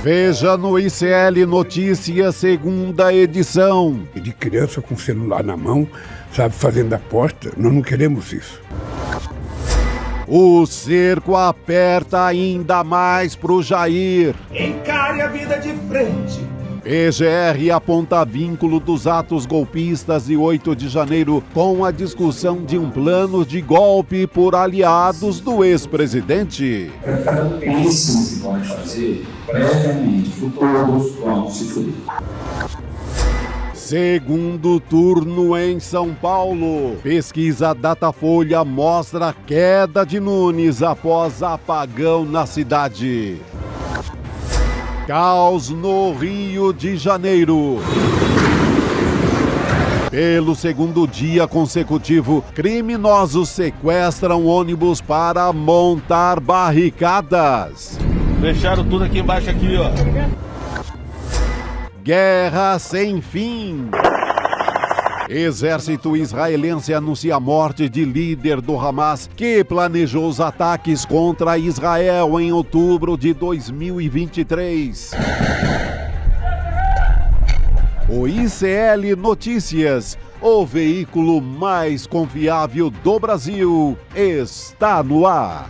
Veja no ICL Notícias, segunda edição. De criança com celular na mão, sabe, fazendo aposta, nós não queremos isso. O cerco aperta ainda mais pro Jair. Encare a vida de frente. PGR aponta vínculo dos atos golpistas de 8 de janeiro com a discussão de um plano de golpe por aliados do ex-presidente. Para cada bênção que pode fazer, previamente, todos vão se fuder. Segundo turno em São Paulo. Pesquisa Datafolha mostra queda de Nunes após apagão na cidade. Caos no Rio de Janeiro. Pelo segundo dia consecutivo, criminosos sequestram ônibus para montar barricadas. Fecharam tudo aqui embaixo, aqui, ó. Guerra sem fim. Exército israelense anuncia a morte de líder do Hamas, que planejou os ataques contra Israel em outubro de 2023. O ICL Notícias, o veículo mais confiável do Brasil, está no ar.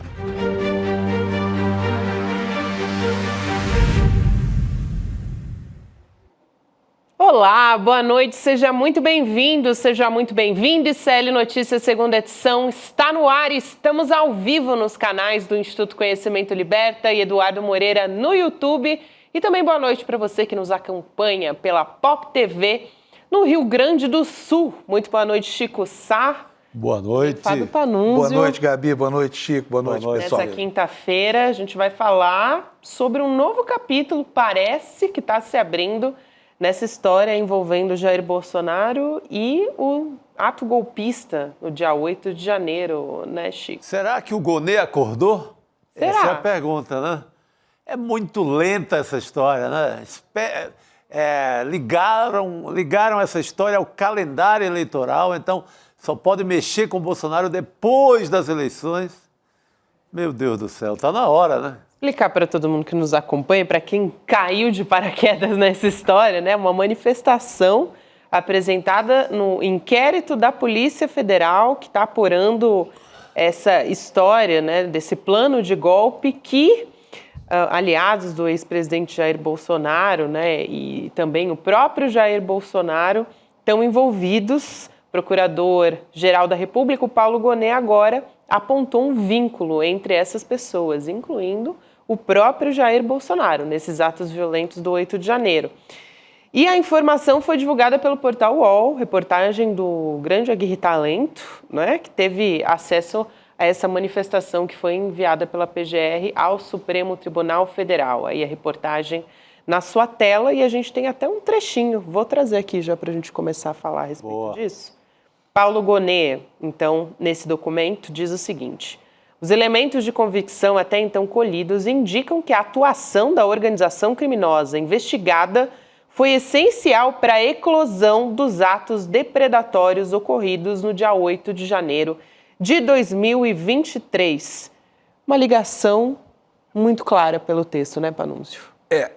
Olá, boa noite, seja muito bem-vindo, seja muito bem-vindo. ICL Notícias, segunda edição, está no ar. Estamos ao vivo nos canais do Instituto Conhecimento Liberta e Eduardo Moreira no YouTube. E também boa noite para você que nos acompanha pela Pop TV no Rio Grande do Sul. Muito boa noite, Chico Sá. Boa noite. Fábio Panunzio. Boa noite, Gabi. Boa noite, Chico. Boa noite, pessoal. Nessa quinta-feira a gente vai falar sobre um novo capítulo, parece que está se abrindo nessa história envolvendo Jair Bolsonaro e o ato golpista no dia 8 de janeiro, né, Chico? Será que o Gonê acordou? Será? Essa é a pergunta, né? É muito lenta essa história, né? Ligaram essa história ao calendário eleitoral, então só pode mexer com o Bolsonaro depois das eleições. Meu Deus do céu, tá na hora, né? Explicar para todo mundo que nos acompanha, para quem caiu de paraquedas nessa história, né? Uma manifestação apresentada no inquérito da Polícia Federal, que está apurando essa história, né? Desse plano de golpe que aliados do ex-presidente Jair Bolsonaro, né? E também o próprio Jair Bolsonaro estão envolvidos. Procurador-Geral da República, o Paulo Gonet, agora apontou um vínculo entre essas pessoas, incluindo o próprio Jair Bolsonaro, nesses atos violentos do 8 de janeiro. E a informação foi divulgada pelo portal UOL, reportagem do grande Aguirre Talento, né, que teve acesso a essa manifestação que foi enviada pela PGR ao Supremo Tribunal Federal. Aí a reportagem na sua tela e a gente tem até um trechinho. Vou trazer aqui já para a gente começar a falar a respeito disso. Paulo Gonet, então, nesse documento, diz o seguinte: os elementos de convicção até então colhidos indicam que a atuação da organização criminosa investigada foi essencial para a eclosão dos atos depredatórios ocorridos no dia 8 de janeiro de 2023. Uma ligação muito clara pelo texto, né, Panunzio?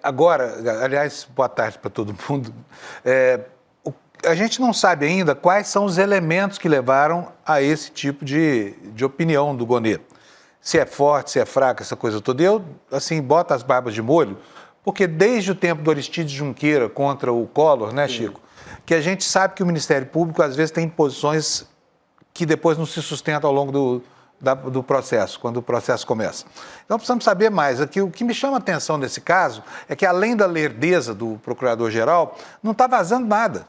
Agora, aliás, boa tarde para todo mundo. A gente não sabe ainda quais são os elementos que levaram a esse tipo de opinião do Gonet. Se é forte, se é fraca, essa coisa toda. Eu, assim, boto as barbas de molho, porque desde o tempo do Aristides Junqueira contra o Collor, né, Chico, que a gente sabe que o Ministério Público, às vezes, tem posições que depois não se sustentam ao longo do processo, quando o processo começa. Então, precisamos saber mais. Aqui, o que me chama a atenção nesse caso é que, além da lerdeza do Procurador-Geral, não está vazando nada.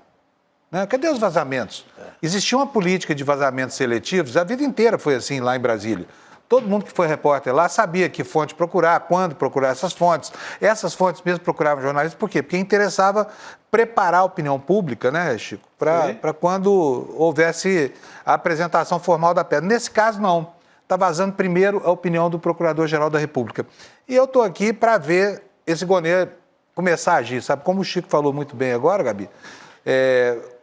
Né? Cadê os vazamentos? Existia uma política de vazamentos seletivos, a vida inteira foi assim lá em Brasília. Todo mundo que foi repórter lá sabia que fonte procurar, quando procurar essas fontes. Essas fontes mesmo procuravam jornalistas, por quê? Porque interessava preparar a opinião pública, né, Chico, para quando houvesse a apresentação formal da pedra. Nesse caso, não. Está vazando primeiro a opinião do Procurador-Geral da República. E eu estou aqui para ver esse Gonet começar a agir, sabe? Como o Chico falou muito bem agora, Gabi,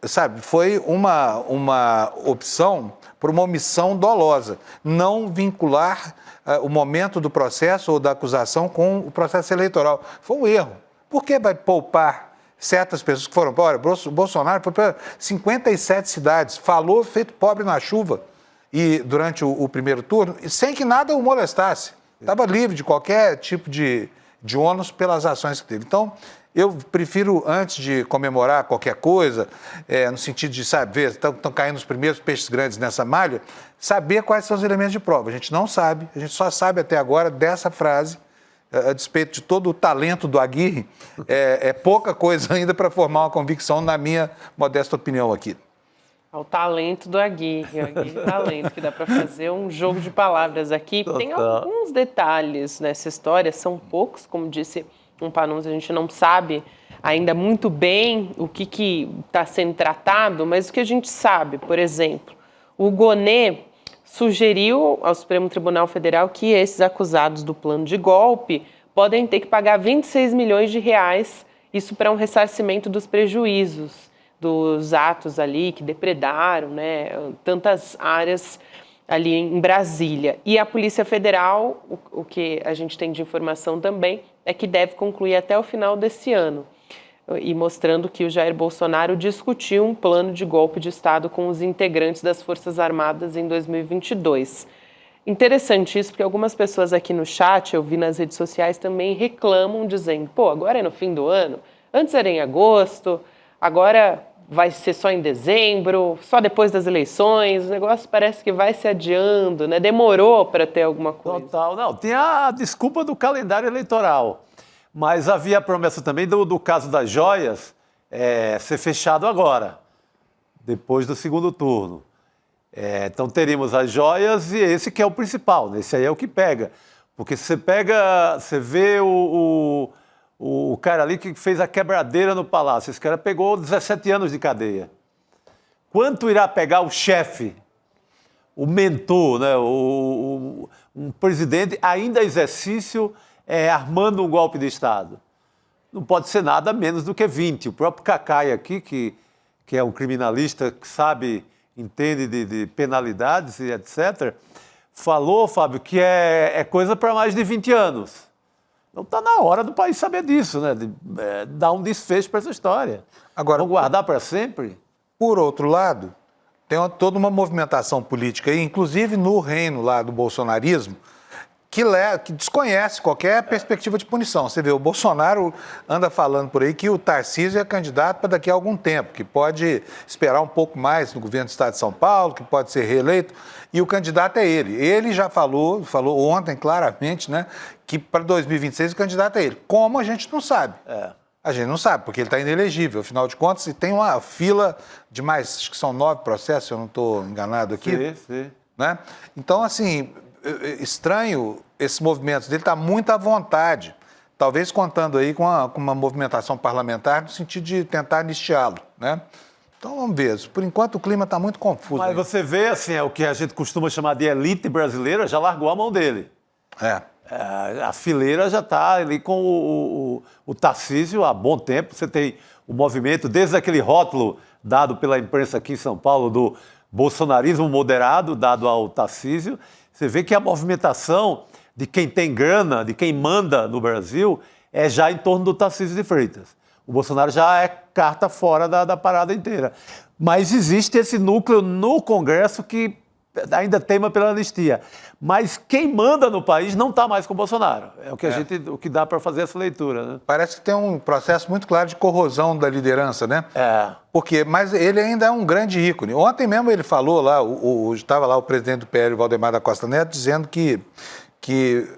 sabe, foi uma opção por uma omissão dolosa, não vincular o momento do processo ou da acusação com o processo eleitoral. Foi um erro. Por que vai poupar certas pessoas que foram? Olha, o Bolsonaro foi para 57 cidades, falou feito pobre na chuva e durante o primeiro turno, sem que nada o molestasse. Estava livre de qualquer tipo de ônus pelas ações que teve. Então, eu prefiro, antes de comemorar qualquer coisa, no sentido de saber, estão caindo os primeiros peixes grandes nessa malha, saber quais são os elementos de prova. A gente não sabe, a gente só sabe até agora dessa frase, a despeito de todo o talento do Aguirre, é pouca coisa ainda para formar uma convicção, na minha modesta opinião aqui. O talento do Aguirre, talento, que dá para fazer um jogo de palavras aqui. Tem alguns detalhes nessa história, são poucos, como disse um Panunzi, a gente não sabe ainda muito bem o que está sendo tratado, mas o que a gente sabe, por exemplo, o Gonê sugeriu ao Supremo Tribunal Federal que esses acusados do plano de golpe podem ter que pagar 26 milhões de reais, isso para um ressarcimento dos prejuízos dos atos ali que depredaram, né, tantas áreas ali em Brasília. E a Polícia Federal, o que a gente tem de informação também, é que deve concluir até o final desse ano, e mostrando que o Jair Bolsonaro discutiu um plano de golpe de Estado com os integrantes das Forças Armadas em 2022. Interessante isso, porque algumas pessoas aqui no chat, eu vi nas redes sociais, também reclamam, dizendo, pô, agora é no fim do ano, antes era em agosto, agora vai ser só em dezembro, só depois das eleições, o negócio parece que vai se adiando, né? Demorou para ter alguma coisa. Total, não, tem a desculpa do calendário eleitoral, mas havia a promessa também do caso das joias ser fechado agora, depois do segundo turno. Então teríamos as joias e esse que é o principal, esse aí é o que pega, porque você vê o cara ali que fez a quebradeira no palácio, esse cara pegou 17 anos de cadeia. Quanto irá pegar o chefe, o mentor, né? Um presidente ainda em exercício armando um golpe de Estado? Não pode ser nada menos do que 20. O próprio Cacai aqui, que é um criminalista que sabe, entende de penalidades e etc., falou, Fábio, que é coisa para mais de 20 anos. Então está na hora do país saber disso, né? Dar um desfecho para essa história. Agora, vão guardar para sempre? Por outro lado, tem toda uma movimentação política, inclusive no reino lá do bolsonarismo, que desconhece qualquer perspectiva de punição. Você vê, o Bolsonaro anda falando por aí que o Tarcísio é candidato para daqui a algum tempo, que pode esperar um pouco mais no governo do Estado de São Paulo, que pode ser reeleito, e o candidato é ele. Ele já falou ontem claramente, né, que para 2026 o candidato é ele. Como a gente não sabe. A gente não sabe, porque ele está inelegível. Afinal de contas, e tem uma fila de mais, acho que são 9 processos, se eu não estou enganado aqui. Sim. Né? Então, assim, estranho esses movimentos dele, está muito à vontade, talvez contando aí com uma movimentação parlamentar no sentido de tentar anistiá-lo, né? Então vamos ver, por enquanto o clima está muito confuso. Mas você vê, assim, o que a gente costuma chamar de elite brasileira já largou a mão dele. A fileira já está ali com o Tarcísio há bom tempo. Você tem o movimento, desde aquele rótulo dado pela imprensa aqui em São Paulo, do bolsonarismo moderado, dado ao Tarcísio. Você vê que a movimentação de quem tem grana, de quem manda no Brasil, é já em torno do Tarcísio de Freitas. O Bolsonaro já é carta fora da parada inteira. Mas existe esse núcleo no Congresso que ainda teima pela anistia. Mas quem manda no país não está mais com o Bolsonaro. É o que dá para fazer essa leitura, né? Parece que tem um processo muito claro de corrosão da liderança, né? Mas ele ainda é um grande ícone. Ontem mesmo ele falou lá, estava lá o presidente do PL, Valdemar da Costa Neto, dizendo que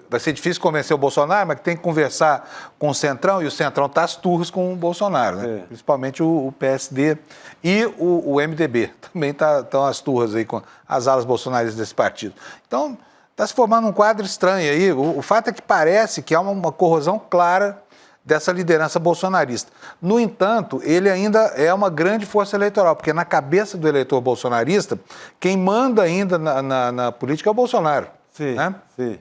vai ser difícil convencer o Bolsonaro, mas que tem que conversar com o Centrão, e o Centrão está às turras com o Bolsonaro, né? Principalmente o PSD e o MDB também estão às turras aí com as alas bolsonaristas desse partido. Então, está se formando um quadro estranho aí. O fato é que parece que há uma corrosão clara dessa liderança bolsonarista. No entanto, ele ainda é uma grande força eleitoral, porque na cabeça do eleitor bolsonarista, quem manda ainda na política é o Bolsonaro. Sim, né? Sim.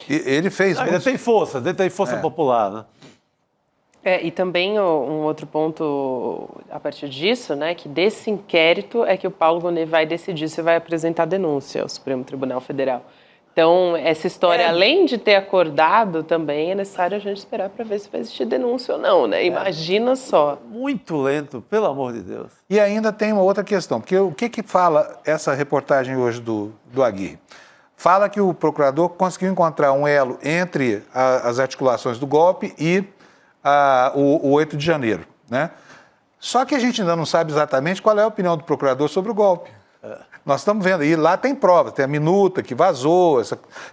E ele fez... Ainda tem força popular, né? E também um outro ponto a partir disso, né, que desse inquérito é que o Paulo Gonet vai decidir se vai apresentar denúncia ao Supremo Tribunal Federal. Então, essa história, além de ter acordado, também é necessário a gente esperar para ver se vai existir denúncia ou não, né? Imagina só. Muito lento, pelo amor de Deus. E ainda tem uma outra questão, porque o que fala essa reportagem hoje do Aguirre? Fala que o procurador conseguiu encontrar um elo entre as articulações do golpe e o 8 de janeiro, né? Só que a gente ainda não sabe exatamente qual é a opinião do procurador sobre o golpe. Nós estamos vendo, e lá tem provas, tem a minuta que vazou,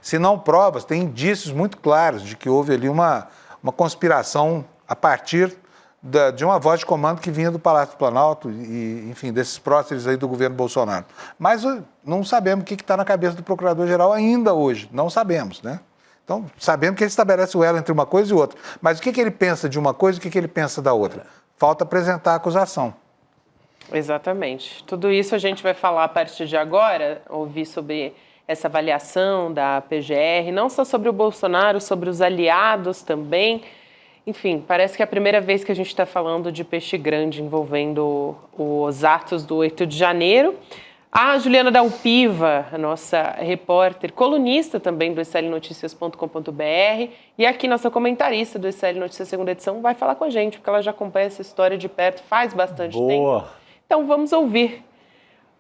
se não provas, tem indícios muito claros de que houve ali uma conspiração a partir de uma voz de comando que vinha do Palácio do Planalto e, enfim, desses próceres aí do governo Bolsonaro. Mas não sabemos o que está na cabeça do procurador-geral ainda hoje, não sabemos, né? Então, sabemos que ele estabelece o elo entre uma coisa e outra, mas o que ele pensa de uma coisa e o que ele pensa da outra? Falta apresentar a acusação. Exatamente. Tudo isso a gente vai falar a partir de agora, ouvir sobre essa avaliação da PGR, não só sobre o Bolsonaro, sobre os aliados também. Enfim, parece que é a primeira vez que a gente está falando de peixe grande envolvendo os atos do 8 de janeiro. A Juliana Dalpiva, a nossa repórter, colunista também do slnoticias.com.br e aqui nossa comentarista do SL Notícias segunda edição, vai falar com a gente, porque ela já acompanha essa história de perto faz bastante tempo. Então vamos ouvir.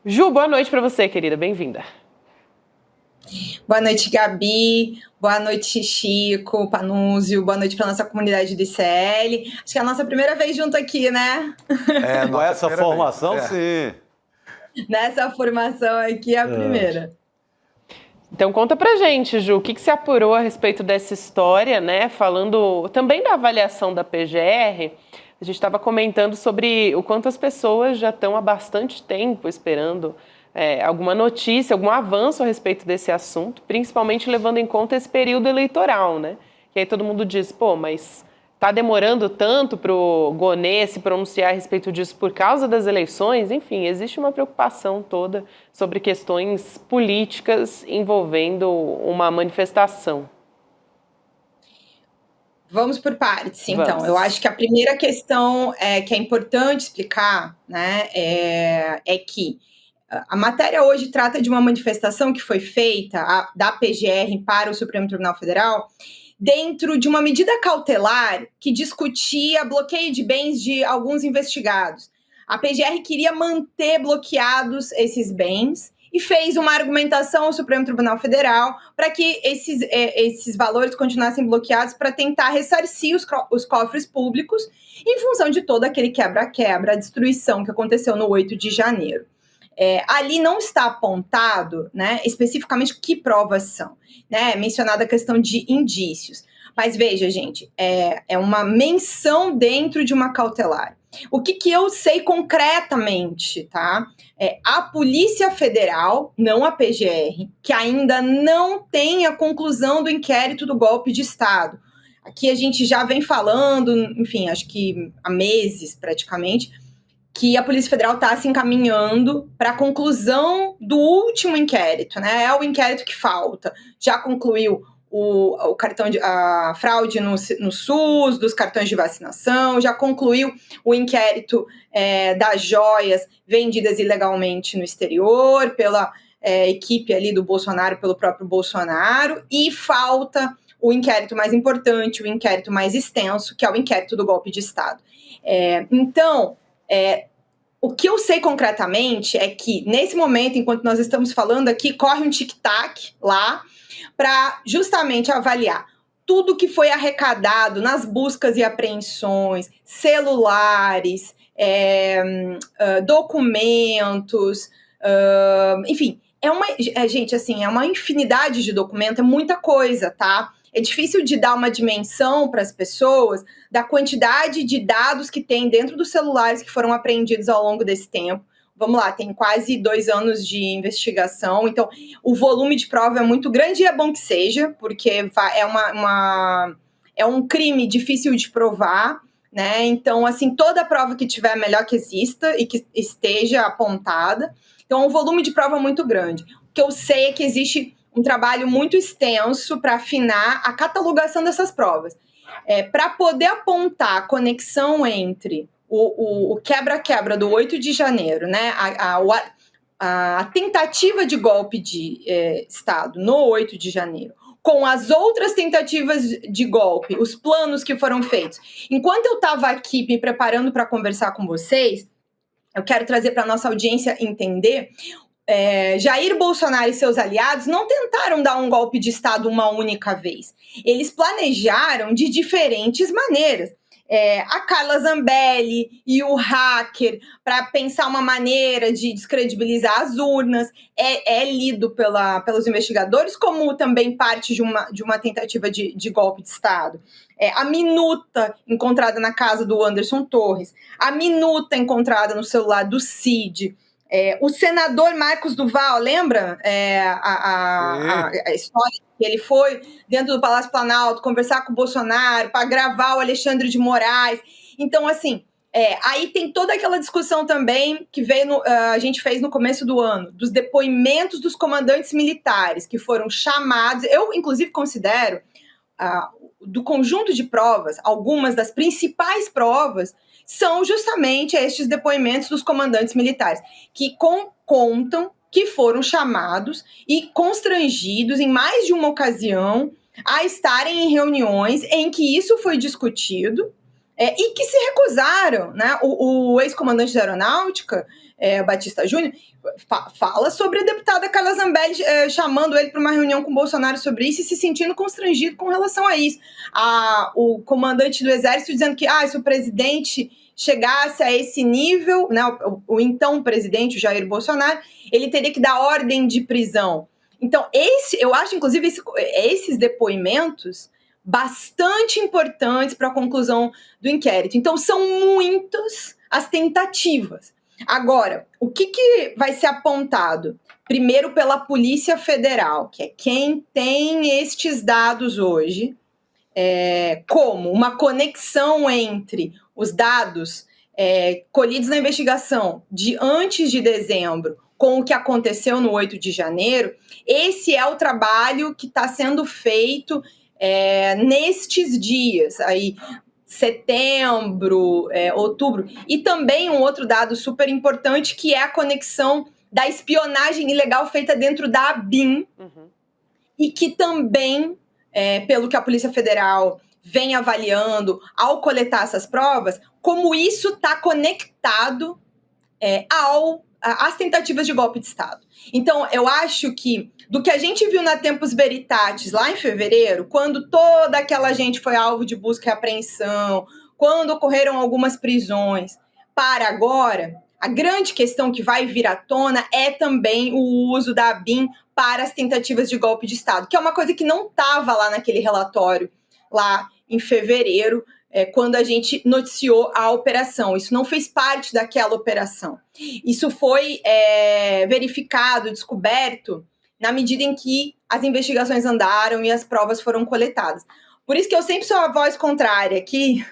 Ju, boa noite para você, querida. Bem-vinda. Boa noite, Gabi. Boa noite, Chico, Panúzio. Boa noite para nossa comunidade do ICL. Acho que é a nossa primeira vez junto aqui, né? Com essa formação, sim. Nessa formação aqui é a primeira. Então conta pra gente, Ju, o que você apurou a respeito dessa história, né? Falando também da avaliação da PGR. A gente estava comentando sobre o quanto as pessoas já estão há bastante tempo esperando alguma notícia, algum avanço a respeito desse assunto, principalmente levando em conta esse período eleitoral, né? E aí todo mundo diz, mas está demorando tanto para o Gonet se pronunciar a respeito disso por causa das eleições? Enfim, existe uma preocupação toda sobre questões políticas envolvendo uma manifestação. Vamos por partes, então. Eu acho que a primeira questão que é importante explicar, né, é que a matéria hoje trata de uma manifestação que foi feita da PGR para o Supremo Tribunal Federal dentro de uma medida cautelar que discutia bloqueio de bens de alguns investigados. A PGR queria manter bloqueados esses bens e fez uma argumentação ao Supremo Tribunal Federal para que esses valores continuassem bloqueados para tentar ressarcir os cofres públicos em função de todo aquele quebra-quebra, a destruição que aconteceu no 8 de janeiro. Ali não está apontado, né, especificamente que provas são, né, mencionada a questão de indícios. Mas veja, gente, é uma menção dentro de uma cautelar. O que eu sei concretamente, tá? A Polícia Federal, não a PGR, que ainda não tem a conclusão do inquérito do golpe de Estado. Aqui a gente já vem falando, enfim, acho que há meses praticamente, que a Polícia Federal está se encaminhando para a conclusão do último inquérito, né? É o inquérito que falta. Já concluiu o cartão a fraude no SUS, dos cartões de vacinação, já concluiu o inquérito das joias vendidas ilegalmente no exterior pela equipe ali do Bolsonaro, pelo próprio Bolsonaro, e falta o inquérito mais importante, o inquérito mais extenso, que é o inquérito do golpe de Estado. Então, o que eu sei concretamente é que, nesse momento, enquanto nós estamos falando aqui, corre um tic-tac lá, para justamente avaliar tudo que foi arrecadado nas buscas e apreensões, celulares, documentos, enfim, gente, assim, é uma infinidade de documentos, é muita coisa, tá? É difícil de dar uma dimensão para as pessoas da quantidade de dados que tem dentro dos celulares que foram apreendidos ao longo desse tempo. Vamos lá, tem quase 2 anos de investigação, então o volume de prova é muito grande e é bom que seja, porque é um crime difícil de provar, né? Então, assim, toda prova que tiver é melhor que exista e que esteja apontada. Então, é um volume de prova muito grande. O que eu sei é que existe um trabalho muito extenso para afinar a catalogação dessas provas. Para poder apontar a conexão entre o quebra-quebra do 8 de janeiro, né, a tentativa de golpe de Estado no 8 de janeiro, com as outras tentativas de golpe, os planos que foram feitos. Enquanto eu estava aqui me preparando para conversar com vocês, eu quero trazer para a nossa audiência entender, Jair Bolsonaro e seus aliados não tentaram dar um golpe de Estado uma única vez. Eles planejaram de diferentes maneiras. A Carla Zambelli e o hacker para pensar uma maneira de descredibilizar as urnas, lido pelos investigadores como também parte de uma tentativa de golpe de Estado. A minuta encontrada na casa do Anderson Torres, a minuta encontrada no celular do Cid, o senador Marcos Duval, lembra a história que ele foi dentro do Palácio Planalto conversar com o Bolsonaro para gravar o Alexandre de Moraes. Então, assim, aí tem toda aquela discussão também que a gente fez no começo do ano, dos depoimentos dos comandantes militares que foram chamados. Eu, inclusive, considero, do conjunto de provas, algumas das principais provas são justamente estes depoimentos dos comandantes militares, que contam que foram chamados e constrangidos em mais de uma ocasião a estarem em reuniões em que isso foi discutido e que se recusaram, né? O ex-comandante da Aeronáutica, Batista Júnior, fala sobre a deputada Carla Zambelli chamando ele para uma reunião com o Bolsonaro sobre isso e se sentindo constrangido com relação a isso. O comandante do Exército dizendo que se o presidente chegasse a esse nível, né, o então presidente, o Jair Bolsonaro, ele teria que dar ordem de prisão. Então, eu acho, inclusive, esses depoimentos bastante importantes para a conclusão do inquérito. Então, são muitas as tentativas. Agora, o que vai ser apontado? Primeiro, pela Polícia Federal, que é quem tem estes dados hoje, como uma conexão entre os dados colhidos na investigação de antes de dezembro com o que aconteceu no 8 de janeiro, esse é o trabalho que está sendo feito nestes dias, aí, setembro, outubro. E também um outro dado super importante, que é a conexão da espionagem ilegal feita dentro da ABIN, e que também, pelo que a Polícia Federal vem avaliando ao coletar essas provas, como isso está conectado às tentativas de golpe de Estado. Então, eu acho que, do que a gente viu na Tempus Veritatis, lá em fevereiro, quando toda aquela gente foi alvo de busca e apreensão, quando ocorreram algumas prisões, para agora, a grande questão que vai vir à tona é também o uso da ABIN para as tentativas de golpe de Estado, que é uma coisa que não estava lá naquele relatório, lá em fevereiro, quando a gente noticiou a operação. Isso não fez parte daquela operação. Isso foi verificado, descoberto, na medida em que as investigações andaram e as provas foram coletadas. Por isso que eu sempre sou a voz contrária aqui,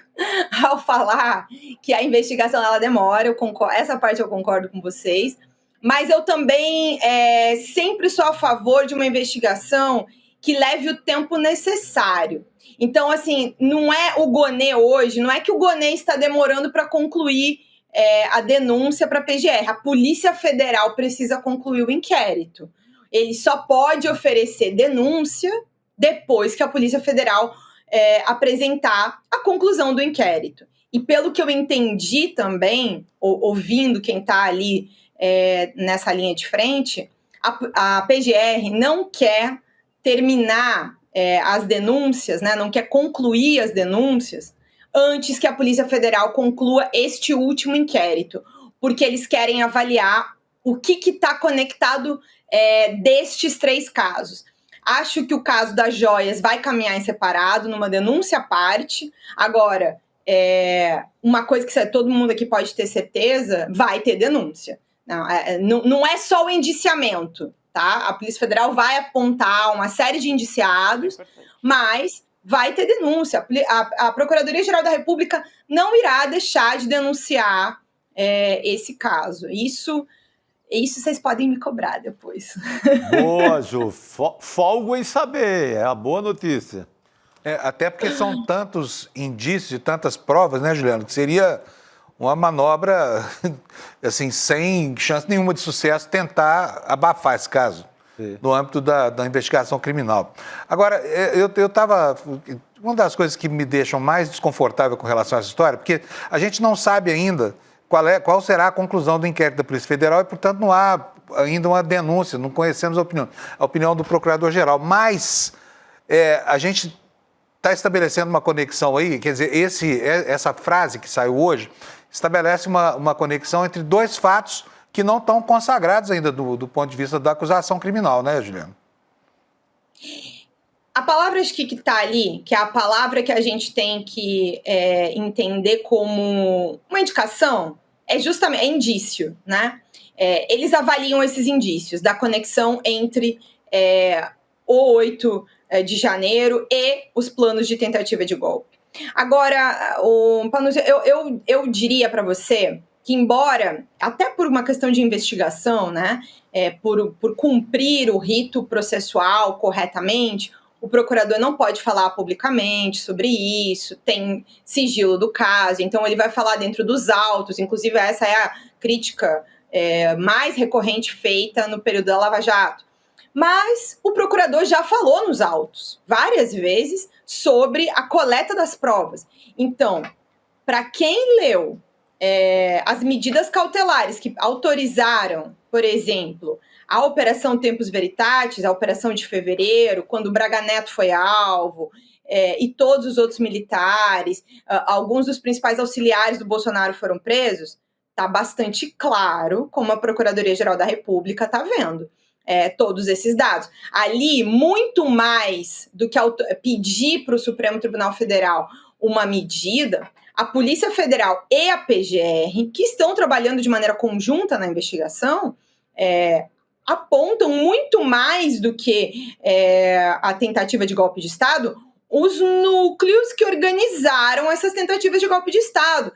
ao falar que a investigação ela demora, essa parte eu concordo com vocês, mas eu também sempre sou a favor de uma investigação que leve o tempo necessário. Então, assim, não é o Gonê hoje, não é que o Gonê está demorando para concluir a denúncia para a PGR. A Polícia Federal precisa concluir o inquérito. Ele só pode oferecer denúncia depois que a Polícia Federal apresentar a conclusão do inquérito. E pelo que eu entendi também, ouvindo quem está ali nessa linha de frente, a PGR não quer terminar as denúncias, né, não quer concluir as denúncias antes que a Polícia Federal conclua este último inquérito, porque eles querem avaliar o que está conectado destes 3 casos. Acho que o caso das joias vai caminhar em separado, numa denúncia à parte. Agora, uma coisa que todo mundo aqui pode ter certeza, vai ter denúncia. Não é só o indiciamento, tá? A Polícia Federal vai apontar uma série de indiciados, mas vai ter denúncia. A Procuradoria-Geral da República não irá deixar de denunciar esse caso. Isso Isso vocês podem me cobrar depois. Boa, Ju. Folgo em saber, é a boa notícia. Até porque são tantos indícios e tantas provas, né, Juliano, que seria uma manobra, assim, sem chance nenhuma de sucesso, tentar abafar esse caso no âmbito da investigação criminal. Agora, eu estava... Uma das coisas que me deixam mais desconfortável com relação a essa história, porque a gente não sabe ainda qual será a conclusão do inquérito da Polícia Federal e, portanto, não há ainda uma denúncia, não conhecemos a opinião do Procurador-Geral. Mas a gente está estabelecendo uma conexão aí, quer dizer, essa frase que saiu hoje estabelece uma conexão entre dois fatos que não estão consagrados ainda do ponto de vista da acusação criminal, né, Juliano? A palavra acho que está ali, que é a palavra que a gente tem que entender como uma indicação, é justamente indício, né? Eles avaliam esses indícios da conexão entre o 8 de janeiro e os planos de tentativa de golpe. Agora, Panunzio, eu diria para você que, embora, até por uma questão de investigação, né, por cumprir o rito processual corretamente, o procurador não pode falar publicamente sobre isso, tem sigilo do caso, então ele vai falar dentro dos autos, inclusive essa é a crítica mais recorrente feita no período da Lava Jato. Mas o procurador já falou nos autos, várias vezes, sobre a coleta das provas. Então, para quem leu as medidas cautelares que autorizaram, por exemplo, a Operação Tempus Veritatis, a Operação de Fevereiro, quando o Braga Neto foi alvo, e todos os outros militares, alguns dos principais auxiliares do Bolsonaro foram presos, está bastante claro como a Procuradoria-Geral da República está vendo todos esses dados. Ali, muito mais do que pedir para o Supremo Tribunal Federal uma medida, a Polícia Federal e a PGR, que estão trabalhando de maneira conjunta na investigação, apontam muito mais do que a tentativa de golpe de Estado, os núcleos que organizaram essas tentativas de golpe de Estado,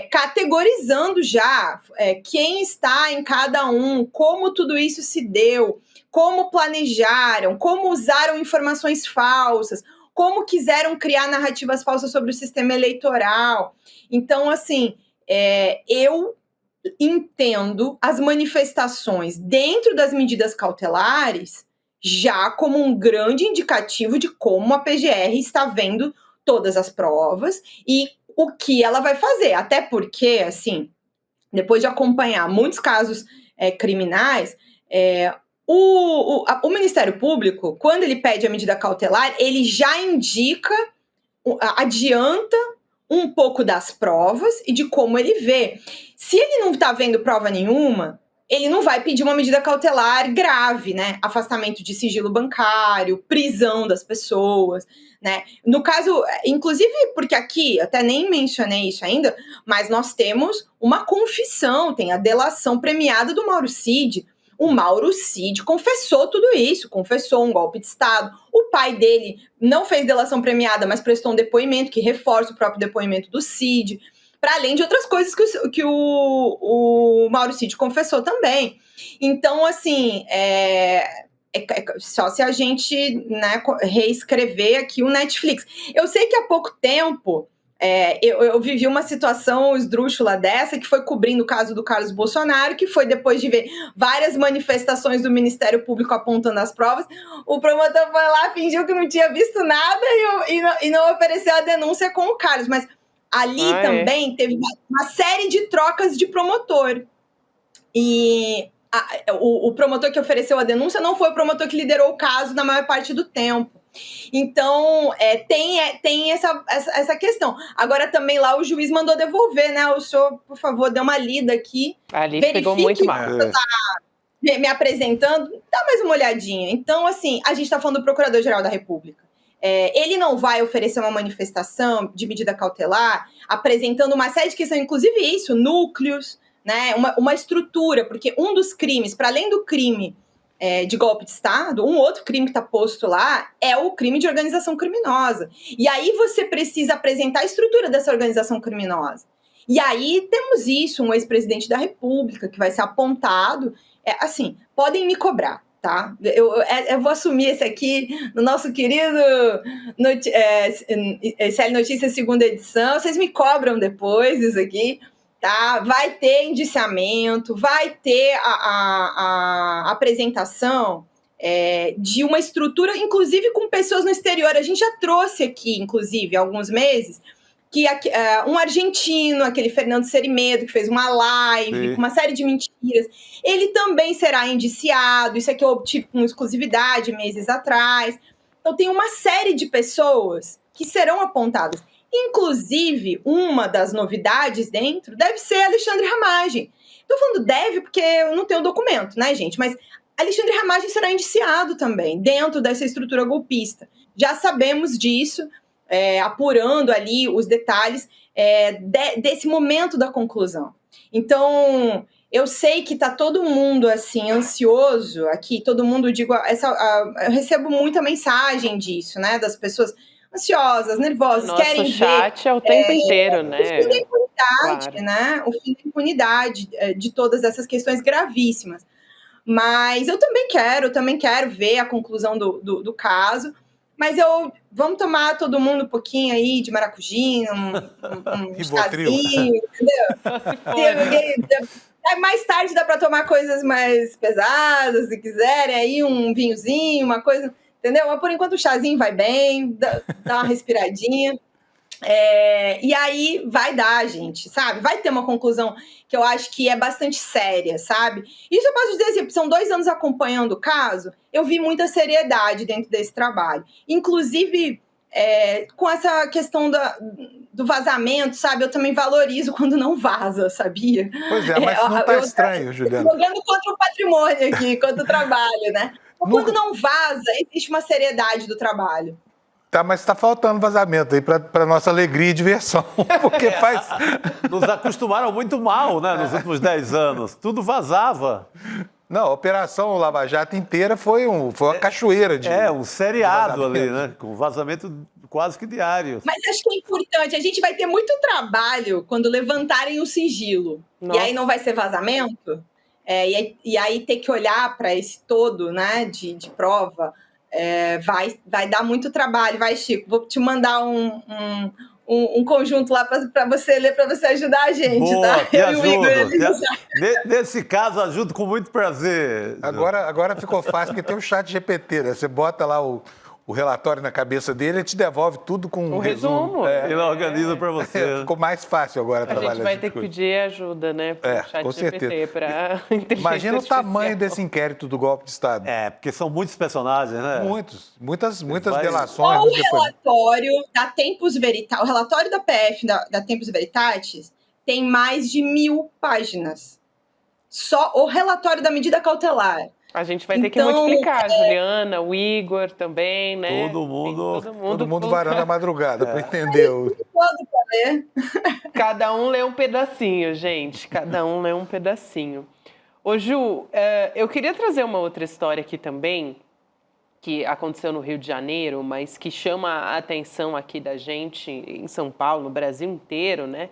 categorizando já quem está em cada um, como tudo isso se deu, como planejaram, como usaram informações falsas, como quiseram criar narrativas falsas sobre o sistema eleitoral. Então, assim, eu entendo as manifestações dentro das medidas cautelares já como um grande indicativo de como a PGR está vendo todas as provas e o que ela vai fazer. Até porque, assim, depois de acompanhar muitos casos criminais, o Ministério Público, quando ele pede a medida cautelar, ele já indica, adianta um pouco das provas e de como ele vê. Se ele não está vendo prova nenhuma, ele não vai pedir uma medida cautelar grave, né? Afastamento de sigilo bancário, prisão das pessoas, né? No caso, inclusive, porque aqui, até nem mencionei isso ainda, mas nós temos uma confissão, tem a delação premiada do Mauro Cid. O Mauro Cid confessou tudo isso, confessou um golpe de Estado. O pai dele não fez delação premiada, mas prestou um depoimento que reforça o próprio depoimento do Cid, para além de outras coisas que o Mauro Cid confessou também. Então, assim, só se a gente, né, reescrever aqui o Netflix. Eu sei que há pouco tempo eu vivi uma situação esdrúxula dessa, que foi cobrindo o caso do Carlos Bolsonaro, que foi depois de ver várias manifestações do Ministério Público apontando as provas, o promotor foi lá, fingiu que não tinha visto nada e não ofereceu a denúncia com o Carlos, mas ali também teve uma série de trocas de promotor. E o promotor que ofereceu a denúncia não foi o promotor que liderou o caso na maior parte do tempo. Então, tem essa questão. Agora, também lá o juiz mandou devolver, né? O senhor, por favor, dê uma lida aqui. Ali pegou muito mal. Me apresentando, dá mais uma olhadinha. Então, assim, a gente está falando do Procurador-Geral da República. Ele não vai oferecer uma manifestação de medida cautelar, apresentando uma série de questões, inclusive isso, núcleos, né, uma estrutura, porque um dos crimes, para além do crime de golpe de Estado, um outro crime que está posto lá é o crime de organização criminosa. E aí você precisa apresentar a estrutura dessa organização criminosa. E aí temos isso, um ex-presidente da República que vai ser apontado. Assim, podem me cobrar, tá? Eu vou assumir esse aqui no nosso querido SL Notícias segunda edição. Vocês me cobram depois isso aqui, tá? Vai ter indiciamento, vai ter a apresentação de uma estrutura, inclusive com pessoas no exterior. A gente já trouxe aqui, inclusive, há alguns meses, que um argentino, aquele Fernando Serimedo, que fez uma live com uma série de mentiras, ele também será indiciado. Isso aqui eu obtive com exclusividade meses atrás. Então tem uma série de pessoas que serão apontadas. Inclusive, uma das novidades dentro deve ser Alexandre Ramagem. Estou falando deve porque eu não tenho documento, né, gente? Mas Alexandre Ramagem será indiciado também dentro dessa estrutura golpista. Já sabemos disso, apurando ali os detalhes desse momento da conclusão. Então, eu sei que está todo mundo assim ansioso aqui, todo mundo, eu recebo muita mensagem disso, né, das pessoas ansiosas, nervosas, querem ver... Nosso chat é o tempo inteiro, né? O fim da impunidade, claro. né? O fim da impunidade de todas essas questões gravíssimas. Mas eu também quero ver a conclusão do caso, mas vamos tomar todo mundo um pouquinho aí de maracujinha, um chazinho, entendeu? Mais tarde dá para tomar coisas mais pesadas, se quiserem, aí um vinhozinho, uma coisa, entendeu? Mas por enquanto o chazinho vai bem, dá uma respiradinha. E aí vai dar, gente, sabe? Vai ter uma conclusão que eu acho que é bastante séria, sabe? Isso eu posso dizer assim, são 2 anos acompanhando o caso, eu vi muita seriedade dentro desse trabalho. Inclusive, com essa questão do vazamento, sabe? Eu também valorizo quando não vaza, sabia? Pois é, mas não tá estranho, Juliana. Jogando contra o patrimônio aqui, contra o trabalho, né? Quando não vaza, existe uma seriedade do trabalho. Tá, mas está faltando vazamento aí para nossa alegria e diversão, porque faz... Nos acostumaram muito mal, né, nos últimos 10 anos. Tudo vazava. Não, a Operação Lava Jato inteira foi uma cachoeira de... um seriado ali, né, com vazamento quase que diário. Mas acho que é importante, a gente vai ter muito trabalho quando levantarem o sigilo. Nossa. E aí não vai ser vazamento? E aí ter que olhar para esse todo, né, de prova... vai dar muito trabalho, vai, Chico. Vou te mandar um conjunto lá para você ler, para você ajudar a gente. Boa, tá? te ajudo. Nesse caso, ajudo com muito prazer. Agora ficou fácil, porque tem o chat GPT, né? Você bota lá o relatório na cabeça dele, ele te devolve tudo com um resumo. Ele organiza para você. Ficou mais fácil agora trabalhar. A gente vai ter que pedir ajuda, né, para o chat GPT, para Imagina o tamanho desse inquérito do golpe de Estado. Porque são muitos personagens, né? Muitas delações. O relatório da Tempus Veritatis, o relatório da PF, da Tempus Veritatis, tem mais de 1000 páginas. Só o relatório da medida cautelar. A gente vai ter que multiplicar, Juliana, o Igor também, né? Todo mundo varando a madrugada para entender. Cada um lê um pedacinho, gente. Cada um lê um pedacinho. Ô, Ju, eu queria trazer uma outra história aqui também, que aconteceu no Rio de Janeiro, mas que chama a atenção aqui da gente em São Paulo, no Brasil inteiro, né?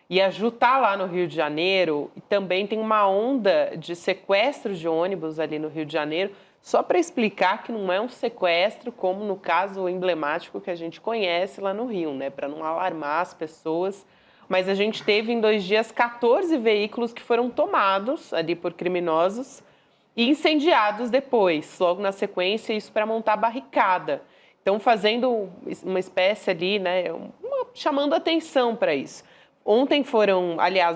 E a Ju tá lá no Rio de Janeiro e também tem uma onda de sequestro de ônibus ali no Rio de Janeiro, só para explicar que não é um sequestro como no caso emblemático que a gente conhece lá no Rio, né? Para não alarmar as pessoas. Mas a gente teve em 2 dias 14 veículos que foram tomados ali por criminosos e incendiados depois, logo na sequência, isso para montar barricada. Então, fazendo uma espécie ali, né? Chamando atenção para isso. Ontem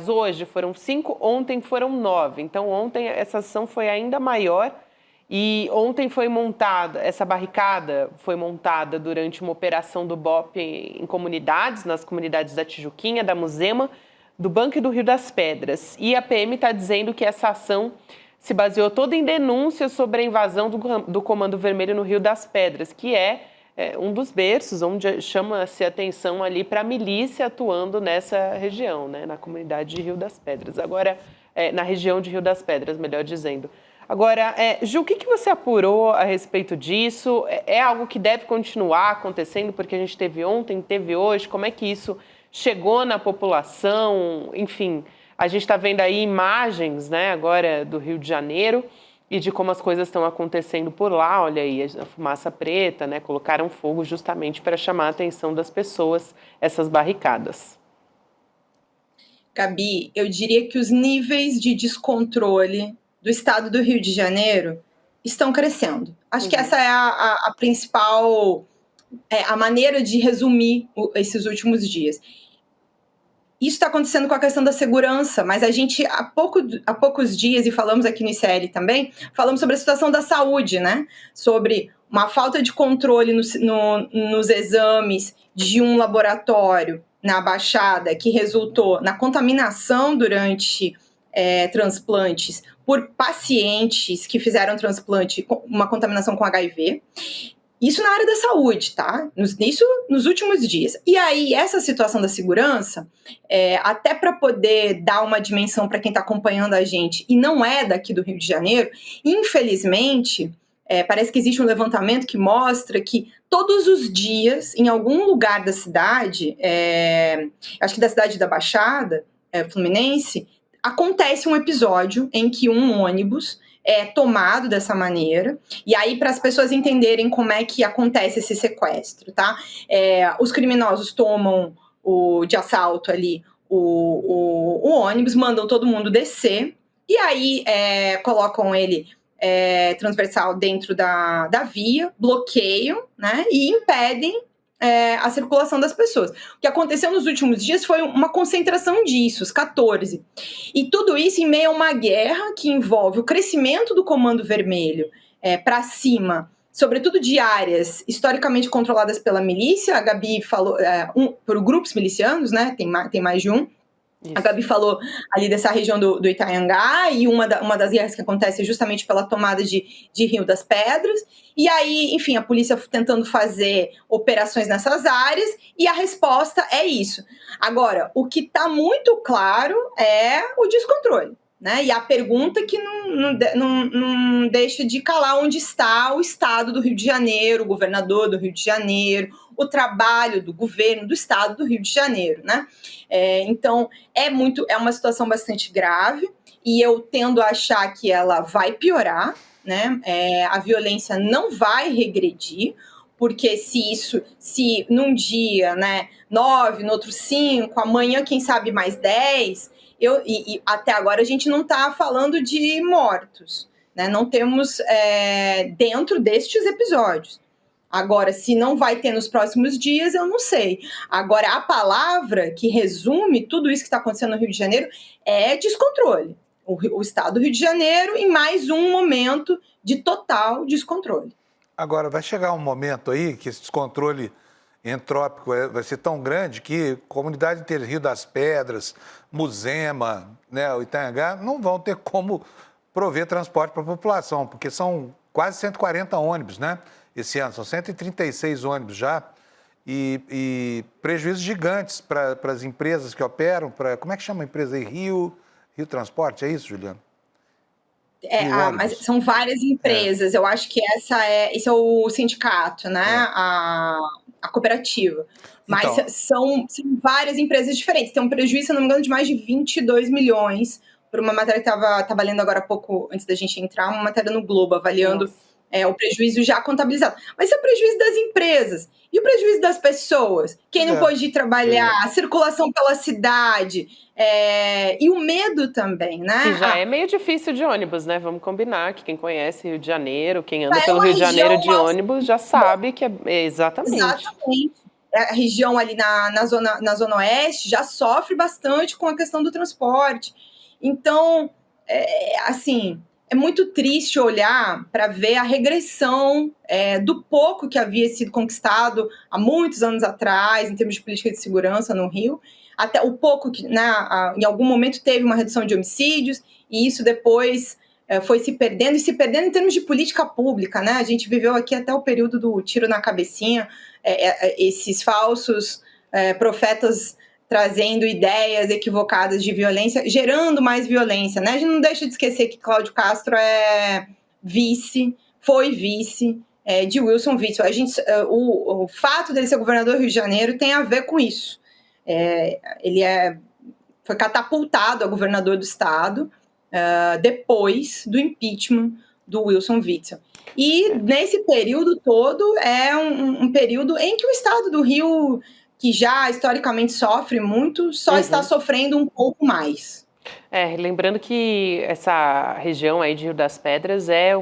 hoje foram 5, ontem foram 9. Então, ontem essa ação foi ainda maior e ontem essa barricada foi montada durante uma operação do BOP em comunidades, nas comunidades da Tijuquinha, da Muzema, do Banco e do Rio das Pedras. E a PM está dizendo que essa ação se baseou toda em denúncias sobre a invasão do Comando Vermelho no Rio das Pedras, que é um dos berços onde chama-se atenção ali para a milícia atuando nessa região, né, na comunidade de Rio das Pedras. Agora, na região de Rio das Pedras, melhor dizendo. Agora, Ju, o que você apurou a respeito disso? É algo que deve continuar acontecendo, porque a gente teve ontem, teve hoje, como é que isso chegou na população? Enfim, a gente está vendo aí imagens, né, agora do Rio de Janeiro e de como as coisas estão acontecendo por lá. Olha aí, a fumaça preta, né, colocaram fogo justamente para chamar a atenção das pessoas, essas barricadas. Gabi, eu diria que os níveis de descontrole do estado do Rio de Janeiro estão crescendo. Acho que essa é a principal a maneira de resumir esses últimos dias. Isso está acontecendo com a questão da segurança, mas a gente, há poucos dias, e falamos aqui no ICL também, falamos sobre a situação da saúde, né? Sobre uma falta de controle nos exames de um laboratório na Baixada, que resultou na contaminação durante transplantes por pacientes que fizeram transplante com uma contaminação com HIV. Isso na área da saúde, tá? Isso nos últimos dias. E aí, essa situação da segurança, até para poder dar uma dimensão para quem está acompanhando a gente e não é daqui do Rio de Janeiro, infelizmente, parece que existe um levantamento que mostra que todos os dias, em algum lugar da cidade, acho que da cidade da Baixada, Fluminense, acontece um episódio em que um ônibus é tomado dessa maneira, e aí para as pessoas entenderem como é que acontece esse sequestro, tá? Os criminosos tomam de assalto ali o ônibus, mandam todo mundo descer, e aí colocam ele transversal dentro da via, bloqueiam, né, e impedem a circulação das pessoas. O que aconteceu nos últimos dias foi uma concentração disso, os 14. E tudo isso em meio a uma guerra que envolve o crescimento do Comando Vermelho para cima, sobretudo de áreas historicamente controladas pela milícia. A Gabi falou por grupos milicianos, né? Tem mais de um. Isso. A Gabi falou ali dessa região do Itanhangá, e uma das guerras que acontece é justamente pela tomada de Rio das Pedras. E aí, enfim, a polícia tentando fazer operações nessas áreas, e a resposta é isso. Agora, o que está muito claro é o descontrole, né? E a pergunta que não deixa de calar: onde está o Estado do Rio de Janeiro, o governador do Rio de Janeiro, o trabalho do governo do Estado do Rio de Janeiro, né? Então, é uma situação bastante grave, e eu tendo a achar que ela vai piorar, né? A violência não vai regredir, porque se num dia, né, 9, no outro 5, amanhã, quem sabe, mais 10... E até agora a gente não está falando de mortos, né? Não temos dentro destes episódios. Agora, se não vai ter nos próximos dias, eu não sei. Agora, a palavra que resume tudo isso que está acontecendo no Rio de Janeiro é descontrole. O Estado do Rio de Janeiro em mais um momento de total descontrole. Agora, vai chegar um momento aí que esse descontrole entrópico vai ser tão grande que comunidade inteira, Rio das Pedras, Muzema, né, o Itanhangá, não vão ter como prover transporte para a população, porque são quase 140 ônibus, né? Esse ano, são 136 ônibus já, e prejuízos gigantes para as empresas que operam, como é que chama a empresa aí? Rio Transporte, é isso, Juliana? Mas são várias empresas. Eu acho que esse é o sindicato, né? A cooperativa. Mas então, são várias empresas diferentes. Tem um prejuízo, se não me engano, de mais de 22 milhões, por uma matéria que estava lendo agora há pouco, antes da gente entrar, uma matéria no Globo, avaliando o prejuízo já contabilizado. Mas esse é o prejuízo das empresas. E o prejuízo das pessoas? Quem não pôde ir trabalhar, a circulação pela cidade, e o medo também, né? Que já é meio difícil de ônibus, né? Vamos combinar que quem conhece Rio de Janeiro, quem anda pelo Rio de Janeiro de ônibus, já sabe que é exatamente. Exatamente. A região ali na Zona Oeste já sofre bastante com a questão do transporte. Então, assim, é muito triste olhar para ver a regressão do pouco que havia sido conquistado há muitos anos atrás, em termos de política de segurança no Rio, até o pouco que, né, em algum momento teve uma redução de homicídios, e isso depois foi se perdendo em termos de política pública, né? A gente viveu aqui até o período do tiro na cabecinha, esses falsos profetas trazendo ideias equivocadas de violência, gerando mais violência, né? A gente não deixa de esquecer que Cláudio Castro foi vice de Wilson Witzel. O fato dele ser governador do Rio de Janeiro tem a ver com isso. Ele foi catapultado a governador do estado depois do impeachment do Wilson Witzel. E nesse período todo é um período em que o estado do Rio, que já historicamente sofre muito, só está sofrendo um pouco mais. Lembrando que essa região aí de Rio das Pedras é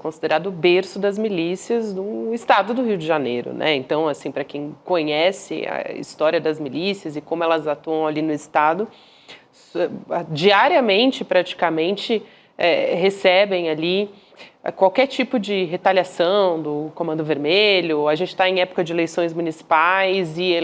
considerado o berço das milícias do estado do Rio de Janeiro, né? Então, assim, para quem conhece a história das milícias e como elas atuam ali no estado, diariamente, praticamente, recebem ali qualquer tipo de retaliação do Comando Vermelho. A gente está em época de eleições municipais e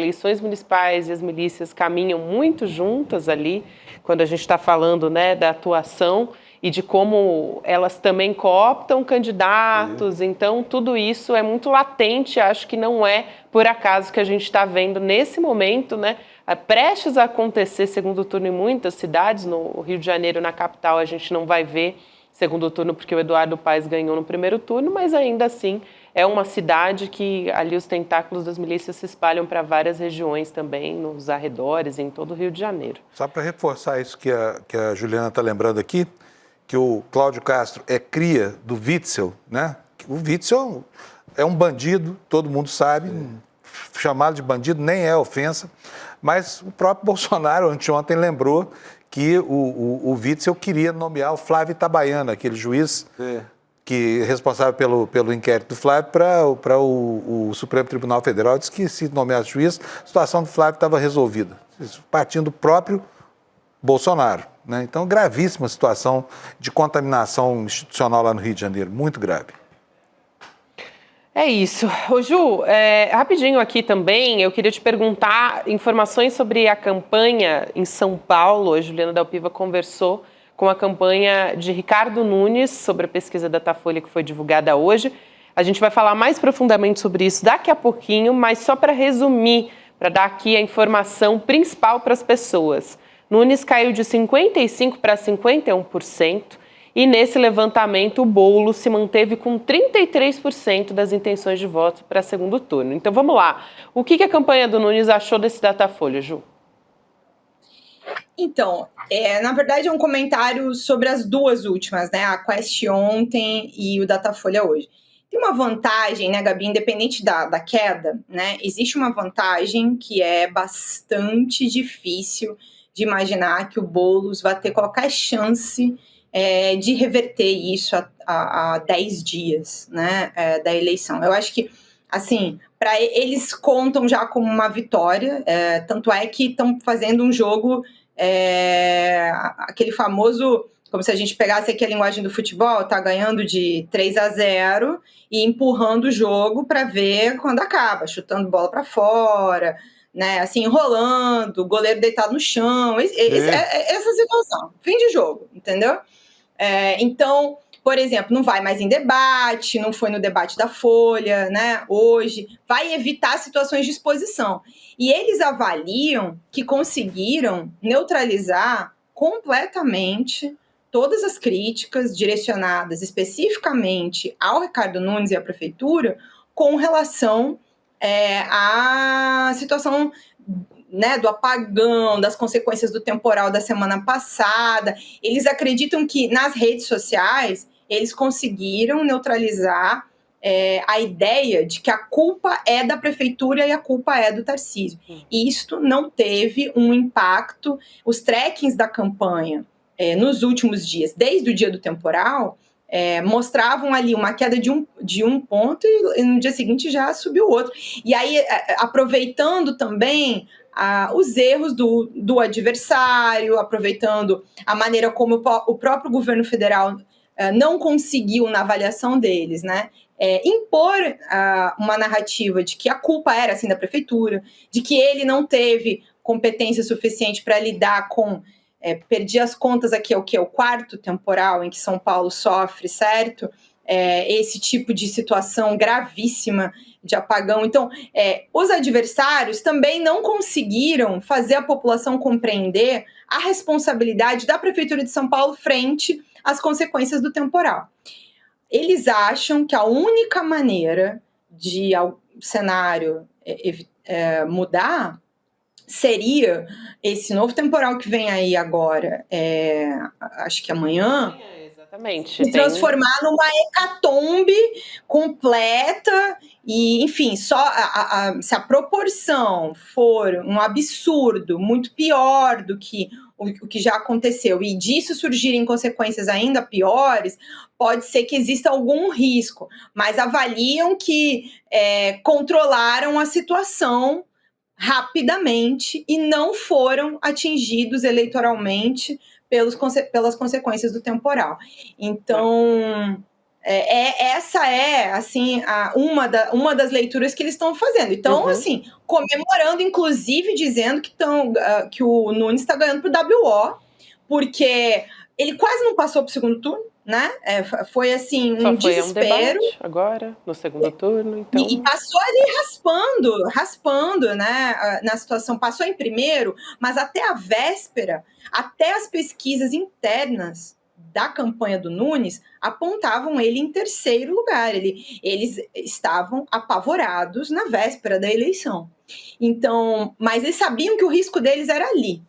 as milícias caminham muito juntas ali, quando a gente está falando, né, da atuação e de como elas também cooptam candidatos. Então, tudo isso é muito latente. Acho que não é por acaso que a gente está vendo nesse momento, né, prestes a acontecer segundo turno em muitas cidades. No Rio de Janeiro, na capital, a gente não vai ver segundo turno porque o Eduardo Paes ganhou no primeiro turno, mas ainda assim é uma cidade que ali os tentáculos das milícias se espalham para várias regiões também, nos arredores, em todo o Rio de Janeiro. Só para reforçar isso que a Juliana está lembrando aqui, que o Cláudio Castro é cria do Witzel, né? O Witzel é um bandido, todo mundo sabe, chamá-lo de bandido nem é ofensa, mas o próprio Bolsonaro anteontem lembrou que o Witzel queria nomear o Flávio Itabaiana, aquele juiz que é responsável pelo inquérito do Flávio, para o Supremo Tribunal Federal. Disse que se nomeasse juiz, a situação do Flávio estava resolvida, partindo do próprio Bolsonaro, né? Então, gravíssima situação de contaminação institucional lá no Rio de Janeiro, muito grave. É isso. Ô Ju, rapidinho aqui também, eu queria te perguntar informações sobre a campanha em São Paulo. A Juliana Dalpiva conversou com a campanha de Ricardo Nunes sobre a pesquisa Datafolha que foi divulgada hoje. A gente vai falar mais profundamente sobre isso daqui a pouquinho, mas só para resumir, para dar aqui a informação principal para as pessoas. Nunes caiu de 55% para 51%. E nesse levantamento, o Boulos se manteve com 33% das intenções de voto para segundo turno. Então, vamos lá. O que a campanha do Nunes achou desse Datafolha, Ju? Então, na verdade, é um comentário sobre as duas últimas, né? A Quest ontem e o Datafolha hoje. Tem uma vantagem, né, Gabi, independente da queda, né? Existe uma vantagem que é bastante difícil de imaginar que o Boulos vai ter qualquer chance de reverter isso a 10 dias, né, da eleição. Eu acho que, assim, para eles contam já como uma vitória, tanto é que estão fazendo um jogo, aquele famoso, como se a gente pegasse aqui a linguagem do futebol, tá ganhando de 3-0 e empurrando o jogo para ver quando acaba, chutando bola para fora, né, assim, enrolando, o goleiro deitado no chão, essa situação, fim de jogo, entendeu? Então, por exemplo, não vai mais em debate, não foi no debate da Folha, né, hoje, vai evitar situações de exposição. E eles avaliam que conseguiram neutralizar completamente todas as críticas direcionadas especificamente ao Ricardo Nunes e à prefeitura com relação à situação, né, do apagão, das consequências do temporal da semana passada. Eles acreditam que nas redes sociais eles conseguiram neutralizar a ideia de que a culpa é da prefeitura e a culpa é do Tarcísio. E isto não teve um impacto. Os trackings da campanha nos últimos dias, desde o dia do temporal, mostravam ali uma queda de um ponto e no dia seguinte já subiu outro. E aí, aproveitando também os erros do adversário, aproveitando a maneira como o próprio governo federal não conseguiu, na avaliação deles, né, impor uma narrativa de que a culpa era assim da prefeitura, de que ele não teve competência suficiente para lidar com... perdi as contas aqui, é o 4º temporal em que São Paulo sofre, certo? esse tipo de situação gravíssima de apagão. Então, os adversários também não conseguiram fazer a população compreender a responsabilidade da Prefeitura de São Paulo frente às consequências do temporal. Eles acham que a única maneira de o cenário mudar seria esse novo temporal que vem aí agora, acho que amanhã, exatamente, se transformar numa hecatombe completa e, enfim, só se a proporção for um absurdo, muito pior do que o que já aconteceu, e disso surgirem consequências ainda piores, pode ser que exista algum risco, mas avaliam que controlaram a situação rapidamente e não foram atingidos eleitoralmente pelas consequências do temporal. Então, essa é, assim, uma das leituras que eles estão fazendo. Então, assim, comemorando, inclusive, dizendo que o Nunes está ganhando pro WO, porque ele quase não passou pro segundo turno, né? Foi, assim, um desespero. Debate agora, no segundo turno, então... E passou ali raspando, né, na situação. Passou em primeiro, mas até a véspera, até as pesquisas internas da campanha do Nunes apontavam ele em terceiro lugar. Eles estavam apavorados na véspera da eleição. Então, mas eles sabiam que o risco deles era ali.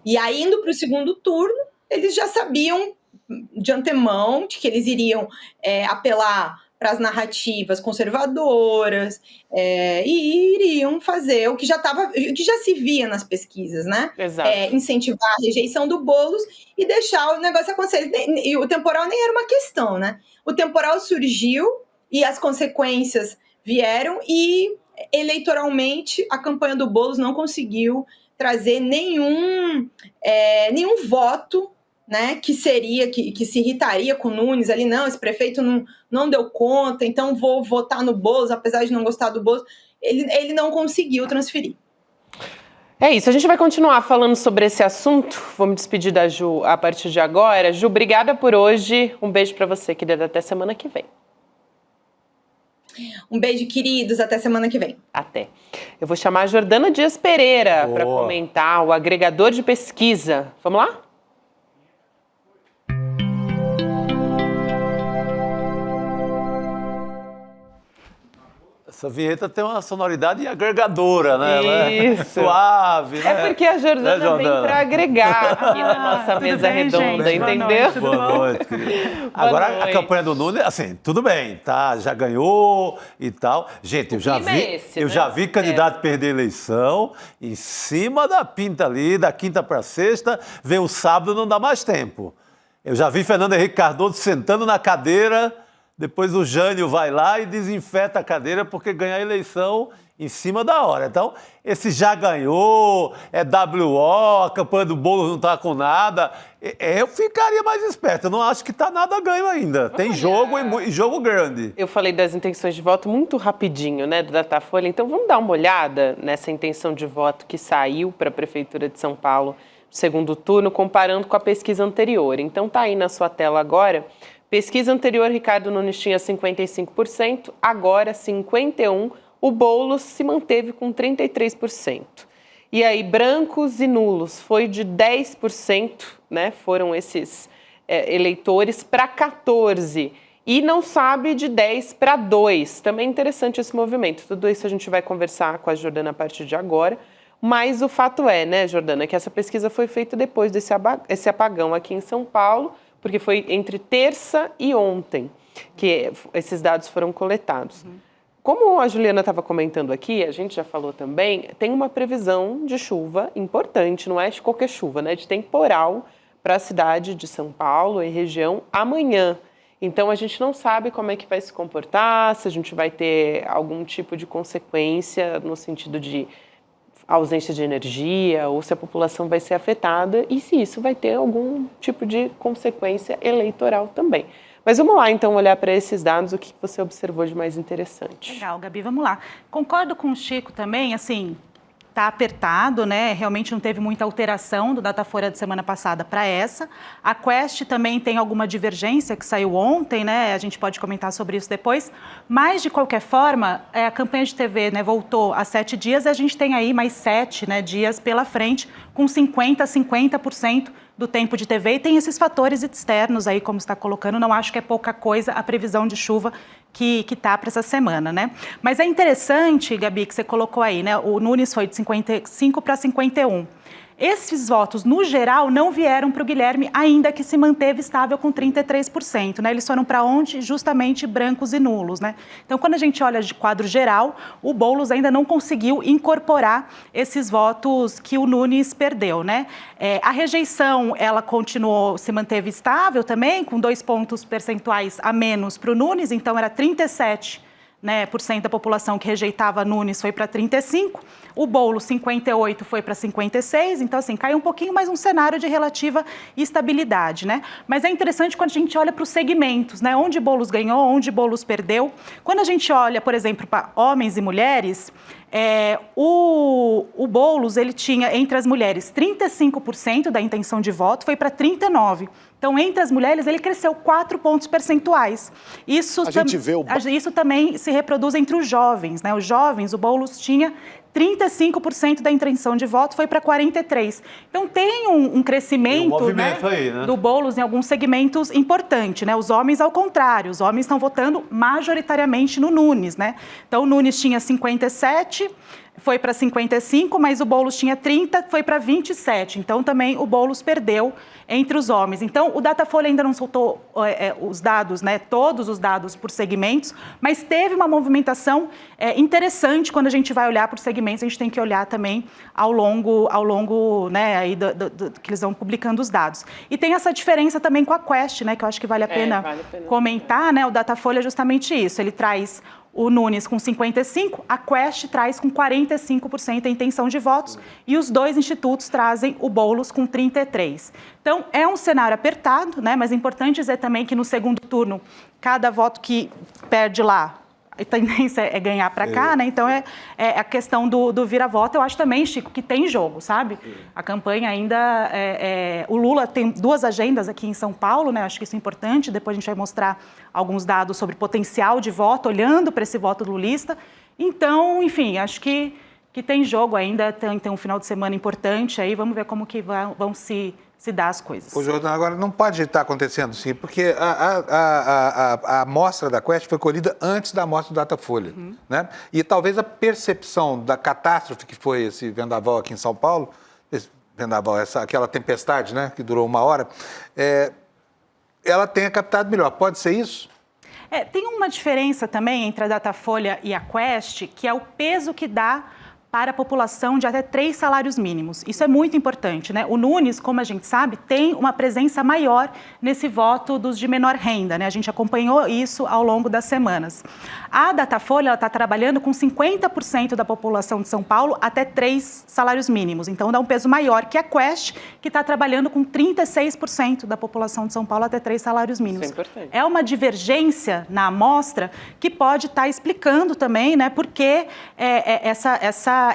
E aí, indo para o segundo turno, eles já sabiam de antemão de que eles iriam apelar para as narrativas conservadoras e iriam fazer o que já se via nas pesquisas, né? Incentivar a rejeição do Boulos e deixar o negócio acontecer. E o temporal nem era uma questão, né? O temporal surgiu e as consequências vieram e eleitoralmente a campanha do Boulos não conseguiu trazer nenhum voto, né, que se irritaria com o Nunes ali, não, esse prefeito não deu conta, então vou votar no Boulos, apesar de não gostar do Boulos. Ele não conseguiu transferir. É isso, a gente vai continuar falando sobre esse assunto. Vou me despedir da Ju a partir de agora. Ju, obrigada por hoje. Um beijo para você, querida. Até semana que vem. Um beijo, queridos. Até semana que vem. Até. Eu vou chamar a Jordana Dias Pereira para comentar o agregador de pesquisa. Vamos lá? Essa vinheta tem uma sonoridade agregadora, né? Isso. Suave, né? É porque a Jordana vem para agregar aqui na nossa mesa redonda, gente? Entendeu? Boa noite, querida. Agora, a campanha do Nunes, assim, tudo bem, tá? Já ganhou e tal. Gente, eu já vi candidato perder eleição em cima da pinta ali, da quinta para sexta, vem o sábado, não dá mais tempo. Eu já vi Fernando Henrique Cardoso sentando na cadeira. Depois o Jânio vai lá e desinfeta a cadeira porque ganha a eleição em cima da hora. Então, esse já ganhou, WO, a campanha do Boulos não está com nada. Eu ficaria mais esperto. Eu não acho que está nada ganho ainda. Tem jogo e jogo grande. Eu falei das intenções de voto muito rapidinho, né, do Datafolha. Então, vamos dar uma olhada nessa intenção de voto que saiu para a Prefeitura de São Paulo no segundo turno, comparando com a pesquisa anterior. Então, tá aí na sua tela agora. Pesquisa anterior, Ricardo Nunes tinha 55%, agora 51%. O Boulos se manteve com 33%. E aí, brancos e nulos, foi de 10%, né? Foram esses eleitores para 14%. E não sabe de 10 para 2. Também interessante esse movimento. Tudo isso a gente vai conversar com a Jordana a partir de agora. Mas o fato é, né, Jordana, que essa pesquisa foi feita depois desse apagão aqui em São Paulo, porque foi entre terça e ontem que esses dados foram coletados. Como a Juliana estava comentando aqui, a gente já falou também, tem uma previsão de chuva importante, não é de qualquer chuva, né? De temporal para a cidade de São Paulo e região amanhã. Então, a gente não sabe como é que vai se comportar, se a gente vai ter algum tipo de consequência no sentido de ausência de energia ou se a população vai ser afetada e se isso vai ter algum tipo de consequência eleitoral também. Mas vamos lá, então, olhar para esses dados, o que você observou de mais interessante. Legal, Gabi, vamos lá. Concordo com o Chico também, assim, está apertado, né? Realmente não teve muita alteração do Datafolha de semana passada para essa. A Quest também tem alguma divergência que saiu ontem, né? A gente pode comentar sobre isso depois. Mas, de qualquer forma, a campanha de TV, né, voltou a 7 dias e a gente tem aí mais 7, né, dias pela frente, com 50% do tempo de TV. E tem esses fatores externos aí, como você está colocando. Não acho que é pouca coisa a previsão de chuva que está para essa semana, né? Mas é interessante, Gabi, que você colocou aí, né? O Nunes foi de 55 para 51. Esses votos, no geral, não vieram para o Guilherme, ainda que se manteve estável com 33%, né? Eles foram para onde? Justamente brancos e nulos, né? Então, quando a gente olha de quadro geral, o Boulos ainda não conseguiu incorporar esses votos que o Nunes perdeu, né? A rejeição, ela continuou, se manteve estável também, com 2 pontos percentuais a menos para o Nunes, então era 37%. Né, por cento da população que rejeitava Nunes foi para 35%, o Boulos 58% foi para 56%, então assim, caiu um pouquinho, mas um cenário de relativa estabilidade, né? Mas é interessante quando a gente olha para os segmentos, né, onde Boulos ganhou, onde Boulos perdeu. Quando a gente olha, por exemplo, para homens e mulheres, o Boulos, ele tinha entre as mulheres 35% da intenção de voto, foi para 39%. Então, entre as mulheres, ele cresceu 4 pontos percentuais. Isso também se reproduz entre os jovens, né? Os jovens, o Boulos tinha 35% da intenção de voto, foi para 43%. Então, tem um crescimento, né, aí, né, do Boulos em alguns segmentos importante, né? Os homens, ao contrário, os homens estão votando majoritariamente no Nunes, né? Então, o Nunes tinha 57%, foi para 55%, mas o Boulos tinha 30%, foi para 27%. Então, também o Boulos perdeu entre os homens. Então, o Datafolha ainda não soltou os dados, né, todos os dados por segmentos, mas teve uma movimentação interessante quando a gente vai olhar por segmentos, a gente tem que olhar também ao longo né, aí que eles vão publicando os dados. E tem essa diferença também com a Quest, né, que eu acho que vale a pena comentar, né, o Datafolha é justamente isso, ele traz o Nunes com 55%, a Quest traz com 45% a intenção de votos e os dois institutos trazem o Boulos com 33%. Então, é um cenário apertado, né? Mas é importante dizer também que no segundo turno, cada voto que perde lá, a tendência é ganhar para cá, né? Então, é a questão do vira-voto. Eu acho também, Chico, que tem jogo, sabe? A campanha ainda... o Lula tem 2 agendas aqui em São Paulo, né? Acho que isso é importante. Depois a gente vai mostrar alguns dados sobre potencial de voto, olhando para esse voto lulista. Então, enfim, acho que tem jogo ainda. Tem um final de semana importante aí. Vamos ver como que vão se dar as coisas. Ô, Jordana, agora não pode estar acontecendo sim, porque a amostra da Quest foi colhida antes da amostra do Datafolha, né? E talvez a percepção da catástrofe que foi esse vendaval aqui em São Paulo, aquela tempestade, né, que durou 1 hora, ela tenha captado melhor. Pode ser isso? Tem uma diferença também entre a Datafolha e a Quest, que é o peso que dá para a população de até 3 salários mínimos. Isso é muito importante, né? O Nunes, como a gente sabe, tem uma presença maior nesse voto dos de menor renda, né? A gente acompanhou isso ao longo das semanas. A Datafolha está trabalhando com 50% da população de São Paulo até 3 salários mínimos. Então, dá um peso maior que a Quest, que está trabalhando com 36% da população de São Paulo até 3 salários mínimos. Isso é importante. É uma divergência na amostra que pode estar explicando também, né, por que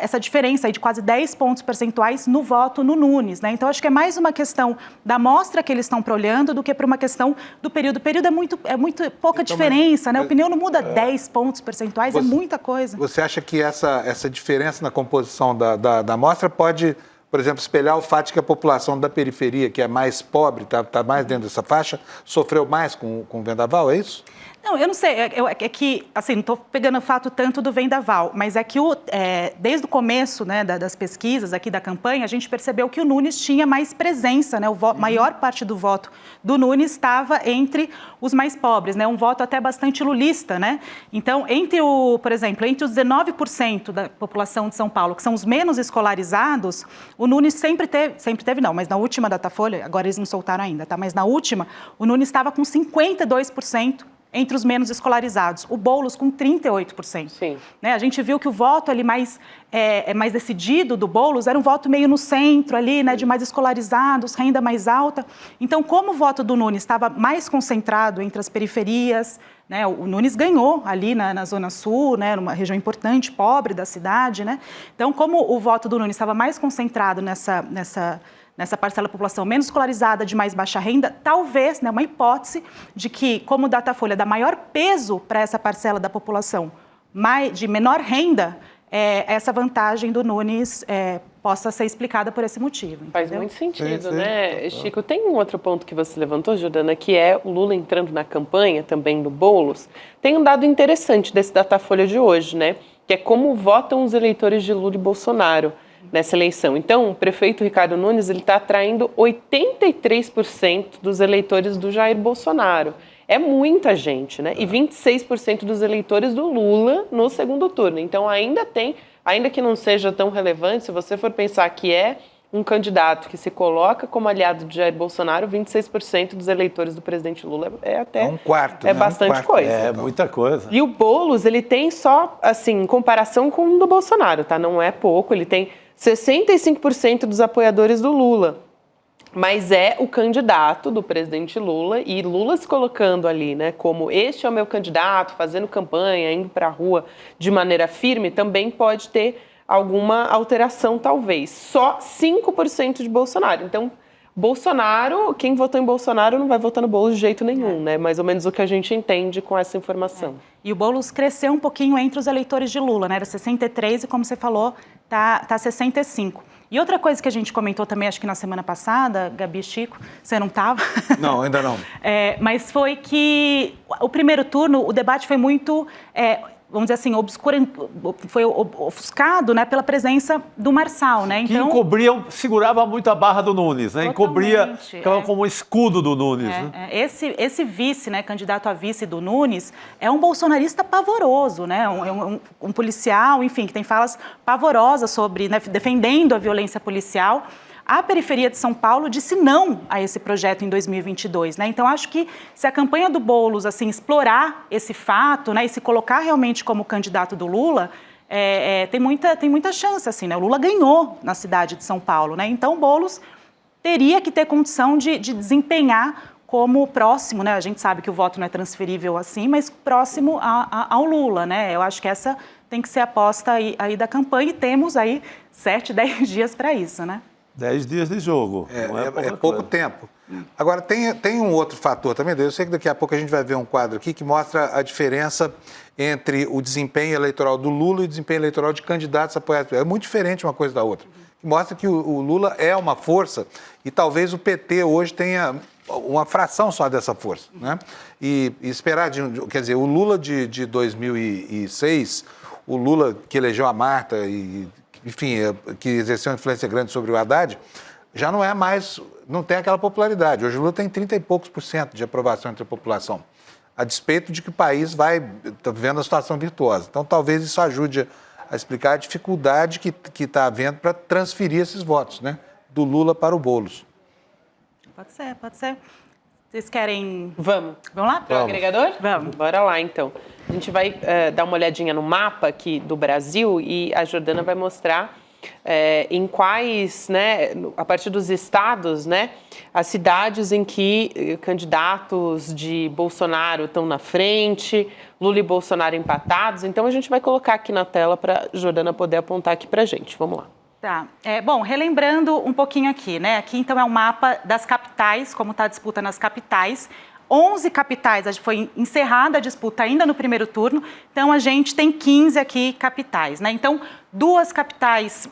essa diferença aí de quase 10 pontos percentuais no voto no Nunes, né? Então, acho que é mais uma questão da amostra que eles estão olhando do que para uma questão do período. O período é muito pouca diferença, né? A opinião não muda 10 pontos percentuais, é muita coisa. Você acha que essa diferença na composição da amostra pode, por exemplo, espelhar o fato de que a população da periferia, que é mais pobre, está mais dentro dessa faixa, sofreu mais com o vendaval, é isso? Não, eu não sei, é que, assim, não estou pegando o fato tanto do vendaval, mas é que desde o começo, né, das pesquisas aqui da campanha, a gente percebeu que o Nunes tinha mais presença, né, maior parte do voto do Nunes estava entre os mais pobres, né, um voto até bastante lulista, né, então, por exemplo, entre os 19% da população de São Paulo, que são os menos escolarizados, o Nunes sempre teve não, mas na última Datafolha, agora eles não soltaram ainda, tá, mas na última, o Nunes estava com 52%, entre os menos escolarizados, o Boulos com 38%. Sim. Né? A gente viu que o voto ali mais mais decidido do Boulos era um voto meio no centro ali, né, de mais escolarizados, renda mais alta. Então, como o voto do Nunes estava mais concentrado entre as periferias, né, o Nunes ganhou ali na Zona Sul, né, numa região importante, pobre da cidade, né? Então, como o voto do Nunes estava mais concentrado nessa parcela da população menos escolarizada, de mais baixa renda, talvez, né, uma hipótese de que, como o Datafolha dá maior peso para essa parcela da população de menor renda, essa vantagem do Nunes possa ser explicada por esse motivo. Faz muito sentido, né, Chico? Tem um outro ponto que você levantou, Jordana, que é o Lula entrando na campanha também do Boulos. Tem um dado interessante desse Datafolha de hoje, né? Que é como votam os eleitores de Lula e Bolsonaro nessa eleição. Então, o prefeito Ricardo Nunes está atraindo 83% dos eleitores do Jair Bolsonaro. É muita gente, né? E 26% dos eleitores do Lula no segundo turno. Então, ainda que não seja tão relevante, se você for pensar que é um candidato que se coloca como aliado de Jair Bolsonaro, 26% dos eleitores do presidente Lula um quarto, é bastante coisa. É muita coisa. E o Boulos, ele tem só, assim, em comparação com o do Bolsonaro, tá? Não é pouco, ele tem 65% dos apoiadores do Lula. Mas é o candidato do presidente Lula, e Lula se colocando ali, né, como este é o meu candidato, fazendo campanha, indo para a rua de maneira firme, também pode ter alguma alteração, talvez. Só 5% de Bolsonaro. Então, Bolsonaro, quem votou em Bolsonaro não vai votar no Boulos de jeito nenhum, né? Mais ou menos o que a gente entende com essa informação. E o Boulos cresceu um pouquinho entre os eleitores de Lula, né? Era 63 e, como você falou, tá 65. E outra coisa que a gente comentou também, acho que na semana passada, Gabi e Chico, você não estava? Não, ainda não. Mas foi que o primeiro turno, o debate foi muito, vamos dizer assim, foi ofuscado, né, pela presença do Marçal, né? Então, que segurava muito a barra do Nunes, né? Encobria, ficava como um escudo do Nunes. Né? Esse vice, né, candidato a vice do Nunes, é um bolsonarista pavoroso, né? Um policial, enfim, que tem falas pavorosas sobre, né, defendendo a violência policial. A periferia de São Paulo disse não a esse projeto em 2022, né? Então, acho que se a campanha do Boulos, assim, explorar esse fato, né, e se colocar realmente como candidato do Lula, tem muita chance, assim, né? O Lula ganhou na cidade de São Paulo, né? Então, o Boulos teria que ter condição de desempenhar como próximo, né? A gente sabe que o voto não é transferível assim, mas próximo ao Lula, né? Eu acho que essa tem que ser a aposta aí da campanha, e temos aí 7, 10 dias para isso, né? 10 dias de jogo. É pouco tempo. Agora, tem um outro fator também. Eu sei que daqui a pouco a gente vai ver um quadro aqui que mostra a diferença entre o desempenho eleitoral do Lula e o desempenho eleitoral de candidatos apoiados. É muito diferente uma coisa da outra. Mostra que o Lula é uma força e talvez o PT hoje tenha uma fração só dessa força, né? E esperar, quer dizer, o Lula de 2006, o Lula que elegeu a Marta e, enfim, que exerceu uma influência grande sobre o Haddad, já não é mais, não tem aquela popularidade. Hoje o Lula tem 30 e poucos % de aprovação entre a população, a despeito de que o país está vivendo a situação virtuosa. Então, talvez isso ajude a explicar a dificuldade que está havendo para transferir esses votos, né, do Lula para o Boulos. Pode ser. Vocês querem... Vamos lá para o agregador? Vamos. Bora lá, então. A gente vai dar uma olhadinha no mapa aqui do Brasil e a Jordana vai mostrar em quais, né, a partir dos estados, né, as cidades em que candidatos de Bolsonaro estão na frente, Lula e Bolsonaro empatados. Então, a gente vai colocar aqui na tela para a Jordana poder apontar aqui para a gente. Vamos lá. Tá. Bom, relembrando um pouquinho aqui, né? Aqui, então, é o mapa das capitais, como está a disputa nas capitais. 11 capitais, foi encerrada a disputa ainda no primeiro turno, então a gente tem 15 aqui capitais, né? Então, 2 capitais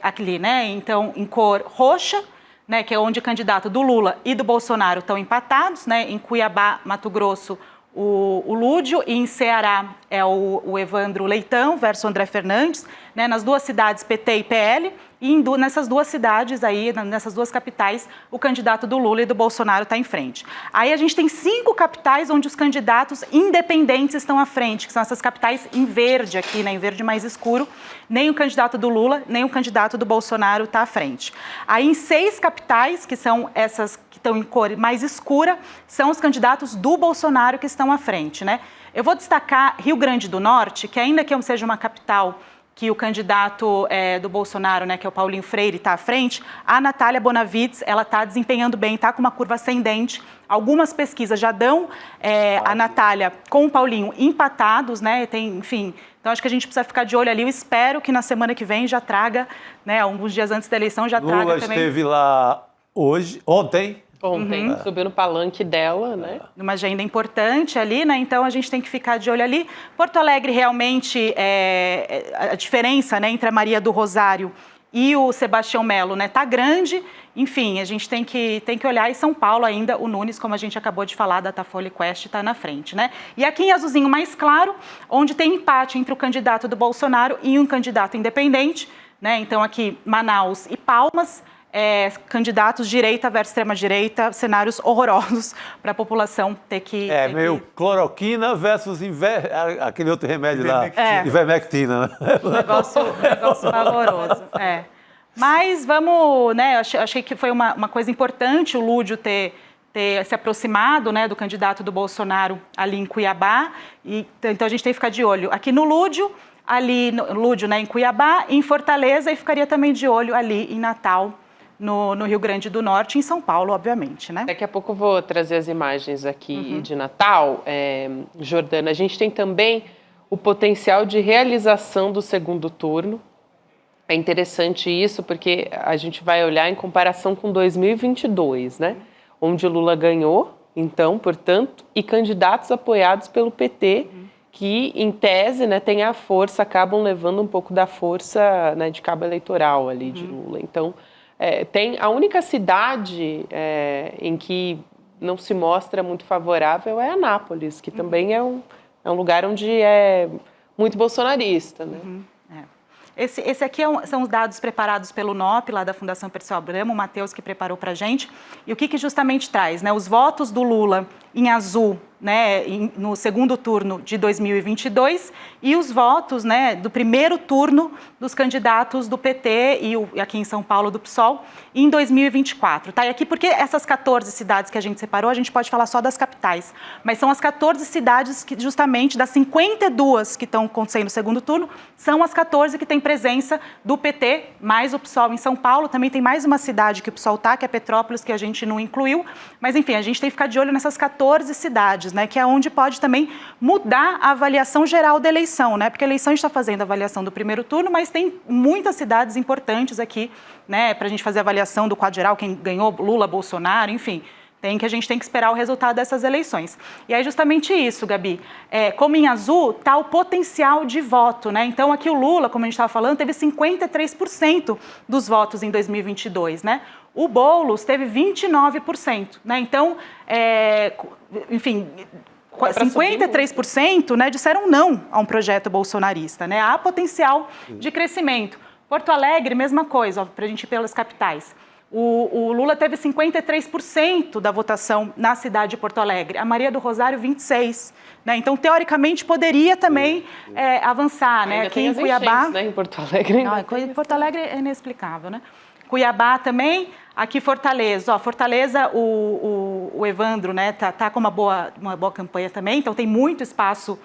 aqui, né? Então, em cor roxa, né? Que é onde o candidato do Lula e do Bolsonaro estão empatados, né? Em Cuiabá, Mato Grosso, o Lúdio, e em Ceará é o Evandro Leitão versus André Fernandes, né? Nas 2 cidades PT e PL, e nessas 2 cidades aí, nessas 2 capitais, o candidato do Lula e do Bolsonaro está em frente. Aí a gente tem 5 capitais onde os candidatos independentes estão à frente, que são essas capitais em verde aqui, né? Em verde mais escuro, nem o candidato do Lula, nem o candidato do Bolsonaro está à frente. Aí em 6 capitais, que são essas que estão em cor mais escura, são os candidatos do Bolsonaro que estão à frente, né? Eu vou destacar Rio Grande do Norte, que ainda que seja uma capital que o candidato do Bolsonaro, né, que é o Paulinho Freire, está à frente, a Natália Bonavides, ela está desempenhando bem, está com uma curva ascendente. Algumas pesquisas já dão a Natália com o Paulinho empatados, né, enfim. Então, acho que a gente precisa ficar de olho ali. Eu espero que na semana que vem já traga, né, alguns dias antes da eleição, já traga também. Lula esteve lá ontem. Subiu no palanque dela, né? Numa agenda importante ali, né? Então a gente tem que ficar de olho ali. Porto Alegre realmente a diferença, né, entre a Maria do Rosário e o Sebastião Melo, né, tá grande. Enfim, a gente tem que olhar. E São Paulo ainda, o Nunes, como a gente acabou de falar, Datafolha e Quest, está na frente, né? E aqui em azulzinho mais claro, onde tem empate entre o candidato do Bolsonaro e um candidato independente, né? Então aqui Manaus e Palmas. Candidatos direita versus extrema-direita, cenários horrorosos para a população ter que... meio cloroquina versus aquele outro remédio lá, ivermectina. Negócio pavoroso, Mas vamos, né, achei que foi uma coisa importante o Lúdio ter se aproximado, né, do candidato do Bolsonaro ali em Cuiabá, então a gente tem que ficar de olho aqui no Lúdio, né, em Cuiabá, em Fortaleza, e ficaria também de olho ali em Natal, no Rio Grande do Norte e em São Paulo, obviamente, né? Daqui a pouco eu vou trazer as imagens aqui de Natal. Jordana, a gente tem também o potencial de realização do segundo turno. É interessante isso porque a gente vai olhar em comparação com 2022, né? Onde Lula ganhou, então, portanto, e candidatos apoiados pelo PT, que, em tese, né, tem a força, acabam levando um pouco da força, né, de cabo eleitoral ali de Lula. Então, tem a única cidade em que não se mostra muito favorável é Anápolis, que também é um lugar onde é muito bolsonarista, né? Esse aqui são os dados preparados pelo NOP, lá da Fundação Perseu Abramo, o Matheus que preparou para a gente. E o que justamente traz, né? Os votos do Lula em azul, né, no segundo turno de 2022 e os votos, né, do primeiro turno dos candidatos do PT e aqui em São Paulo do PSOL em 2024. Tá? E aqui porque essas 14 cidades que a gente separou, a gente pode falar só das capitais, mas são as 14 cidades que justamente das 52 que estão acontecendo no segundo turno, são as 14 que têm presença do PT, mais o PSOL em São Paulo. Também tem mais uma cidade que o PSOL tá, que é Petrópolis, que a gente não incluiu, mas enfim, a gente tem que ficar de olho nessas 14 cidades, né, que é onde pode também mudar a avaliação geral da eleição, né, porque a eleição está fazendo a avaliação do primeiro turno, mas tem muitas cidades importantes aqui, né, para a gente fazer a avaliação do quadro geral, quem ganhou, Lula, Bolsonaro, enfim, a gente tem que esperar o resultado dessas eleições. E é justamente isso, Gabi, como em azul está o potencial de voto, né, então aqui o Lula, como a gente estava falando, teve 53% dos votos em 2022, né, o Boulos teve 29%, né, então, enfim, 53%, né, disseram não a um projeto bolsonarista, né, há potencial de crescimento. Porto Alegre, mesma coisa, para a gente ir pelas capitais. O Lula teve 53% da votação na cidade de Porto Alegre, a Maria do Rosário 26%, né? Então, teoricamente, poderia também avançar, né? Aqui em Cuiabá, né? Em Porto Alegre. Não, Porto Alegre é inexplicável, né? Cuiabá também, aqui Fortaleza. Ó, Fortaleza, o Evandro, né? Tá com uma boa campanha também, então tem muito espaço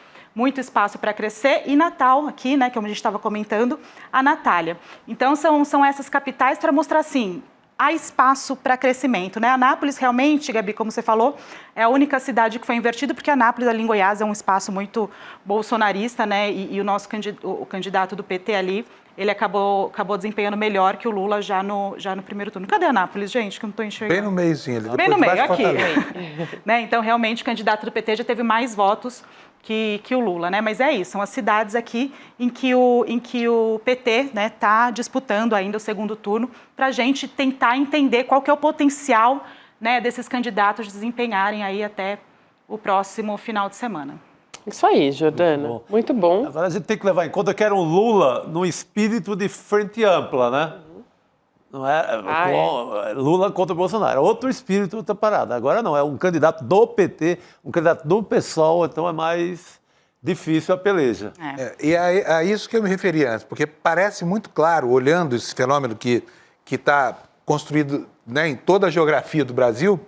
para crescer, e Natal aqui, né, como a gente estava comentando, a Natália. Então, são essas capitais para mostrar, assim, há espaço para crescimento, né? Anápolis, realmente, Gabi, como você falou, é a única cidade que foi invertida, porque Anápolis, ali em Goiás, é um espaço muito bolsonarista, né? E o nosso candidato do PT ali, ele acabou desempenhando melhor que o Lula já no primeiro turno. Cadê Anápolis, gente, que eu não estou enxergando? Bem no meiozinho ali. Bem no meio, aqui. Né? Então, realmente, o candidato do PT já teve mais votos que o Lula, né? Mas é isso, são as cidades aqui em que o PT, né, tá disputando ainda o segundo turno, para a gente tentar entender qual que é o potencial, né, desses candidatos desempenharem aí até o próximo final de semana. Isso aí, Jordana. Muito bom. Agora a gente tem que levar em conta que era um Lula no espírito de frente ampla, né? Não é Lula contra Bolsonaro, outro espírito, outra parada. Agora não, é um candidato do PT, um candidato do PSOL, então é mais difícil a peleja. E a isso que eu me referi antes, porque parece muito claro, olhando esse fenômeno que está construído, né, em toda a geografia do Brasil,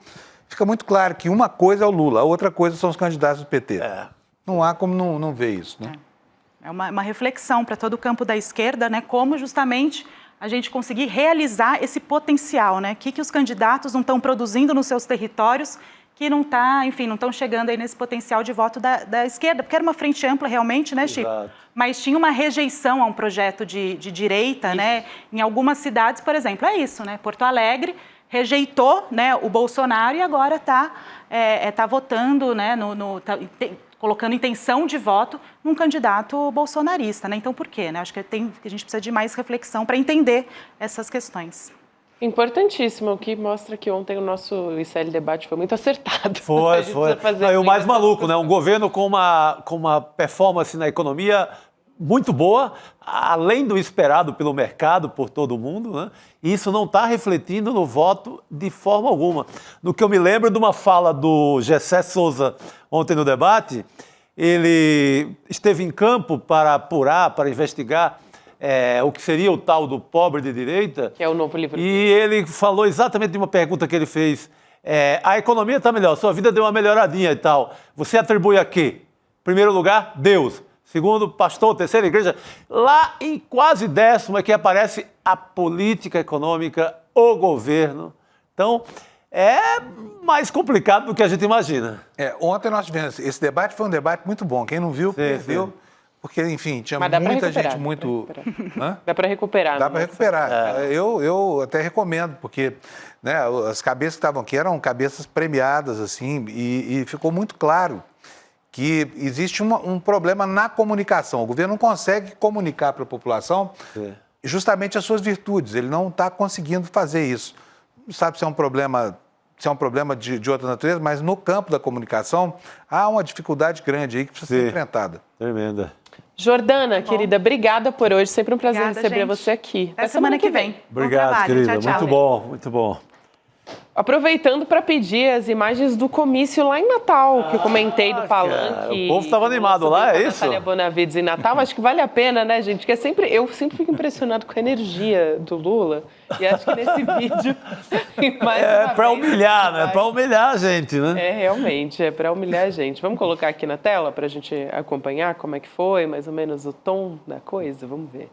fica muito claro que uma coisa é o Lula, a outra coisa são os candidatos do PT. Não há como não ver isso, né? É uma reflexão para todo o campo da esquerda, né? Como justamente a gente conseguir realizar esse potencial, né? O que os candidatos não estão produzindo nos seus territórios, que não estão chegando aí nesse potencial de voto da esquerda, porque era uma frente ampla realmente, né, Chico? Exato. Mas tinha uma rejeição a um projeto de direita, né? Em algumas cidades, por exemplo, é isso, né? Porto Alegre rejeitou, né, o Bolsonaro e agora está votando, né, colocando intenção de voto num candidato bolsonarista, né? Então, por quê? Né? Acho que a gente precisa de mais reflexão para entender essas questões. Importantíssimo, o que mostra que ontem o nosso ICL Debate foi muito acertado. Foi. E o mais maluco, né? Um governo com uma performance na economia muito boa, além do esperado pelo mercado, por todo mundo, né? E isso não está refletindo no voto de forma alguma. No que eu me lembro de uma fala do Gessé Souza ontem no debate, ele esteve em campo para apurar, para investigar o que seria o tal do pobre de direita. Que é o novo livro. E ele falou exatamente de uma pergunta que ele fez. A economia está melhor, sua vida deu uma melhoradinha e tal. Você atribui a quê? Primeiro lugar, Deus. Segundo, pastor, terceira igreja. Lá em quase 10º é que aparece a política econômica, o governo. Então, é mais complicado do que a gente imagina. Ontem nós tivemos, esse debate foi um debate muito bom. Quem não viu, perdeu. Sim. Porque, enfim, tinha muita gente muito... Dá para recuperar. Dá para recuperar. Eu até recomendo, porque, né, as cabeças que estavam aqui eram cabeças premiadas, assim, e ficou muito claro que existe um problema na comunicação. O governo não consegue comunicar para a população justamente as suas virtudes. Ele não está conseguindo fazer isso. Não sabe se é um problema de outra natureza, mas no campo da comunicação há uma dificuldade grande aí que precisa ser enfrentada. Tremenda. Jordana, querida, obrigada por hoje. Sempre um prazer receber você aqui. Até semana que vem. Obrigado, querida. Tchau, tchau. Muito bom. Aproveitando para pedir as imagens do comício lá em Natal, que eu comentei do Palanque. O povo estava animado lá, é isso? Natália Bonavides em Natal, acho que vale a pena, né, gente? Porque eu sempre fico impressionado com a energia do Lula. E acho que nesse vídeo... para humilhar, né? Para humilhar a gente, né? Realmente, é para humilhar a gente. Vamos colocar aqui na tela para a gente acompanhar como é que foi, mais ou menos o tom da coisa? Vamos ver.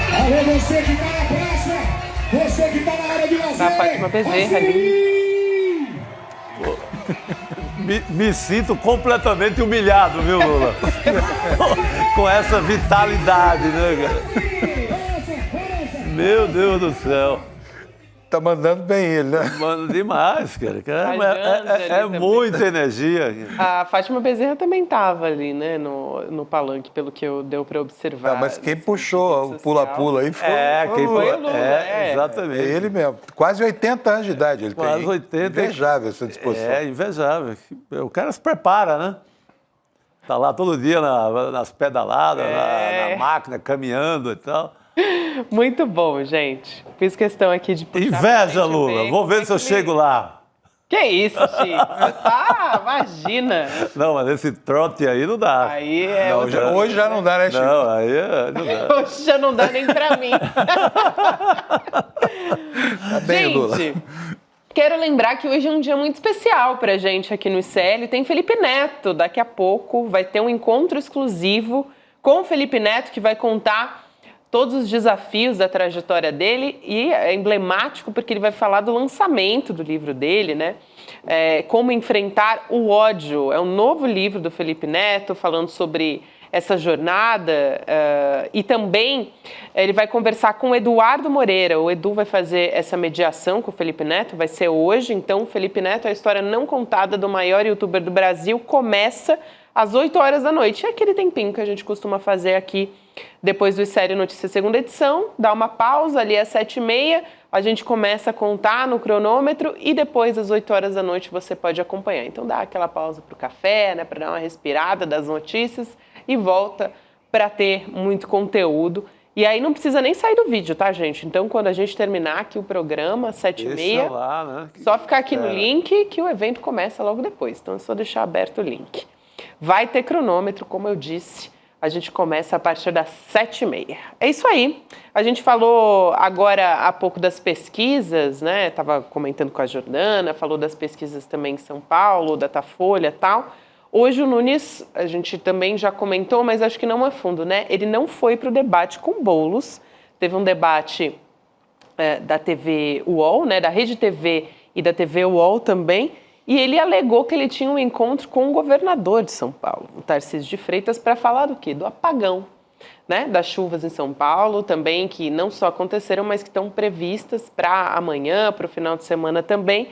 Alô, você que tá na praça, você que tá na área de lazer. A Fátima Bezerra ali. Me sinto completamente humilhado, viu, Lula? Com essa vitalidade, né, cara? Meu Deus do céu. Tá mandando bem ele, né? Manda demais, cara. É muita energia. A Fátima Bezerra também estava ali, né, no Palanque, pelo que deu para observar. Mas quem puxou o pula-pula aí foi quem foi o Lula. Exatamente. É ele mesmo. Quase 80 anos de idade ele Quase tem. 80. Invejável essa disposição. Invejável. O cara se prepara, né? Tá lá todo dia nas pedaladas, na máquina, caminhando e tal. Muito bom, gente. Fiz questão aqui de puxar. Inveja, Lula. Vou ver se eu chego lá. Que isso, Chico? Imagina. Não, mas esse trote aí não dá. Aí hoje já não dá, né, Chico? Não, aí não dá. Hoje já não dá nem pra mim. Tá bem, Lula. Gente, quero lembrar que hoje é um dia muito especial pra gente aqui no ICL. Tem Felipe Neto. Daqui a pouco vai ter um encontro exclusivo com o Felipe Neto, que vai contar todos os desafios da trajetória dele, e é emblemático porque ele vai falar do lançamento do livro dele, né? Como enfrentar o ódio. É um novo livro do Felipe Neto, falando sobre essa jornada, e também ele vai conversar com o Eduardo Moreira. O Edu vai fazer essa mediação com o Felipe Neto, vai ser hoje. Então, o Felipe Neto, a história não contada do maior youtuber do Brasil, começa às 8 horas da noite. É aquele tempinho que a gente costuma fazer aqui depois do ICL Notícias segunda edição, dá uma pausa ali às 7h30, a gente começa a contar no cronômetro e depois às 8 horas da noite você pode acompanhar. Então dá aquela pausa para o café, né, para dar uma respirada das notícias e volta para ter muito conteúdo. E aí não precisa nem sair do vídeo, tá, gente? Então, quando a gente terminar aqui o programa, 7h30, né? Só ficar aqui no link que o evento começa logo depois. Então, é só deixar aberto o link. Vai ter cronômetro, como eu disse, A gente começa a partir das 7h30. É isso aí. A gente falou agora há pouco das pesquisas, né? Estava comentando com a Jordana, falou das pesquisas também em São Paulo, Datafolha e tal. Hoje o Nunes, a gente também já comentou, mas acho que não a fundo, né? Ele não foi para o debate com Boulos. Teve um debate da TV UOL, né? Da Rede TV e da TV UOL também. E ele alegou que ele tinha um encontro com o governador de São Paulo, o Tarcísio de Freitas, para falar do quê? Do apagão, né? Das chuvas em São Paulo também, que não só aconteceram, mas que estão previstas para amanhã, para o final de semana também.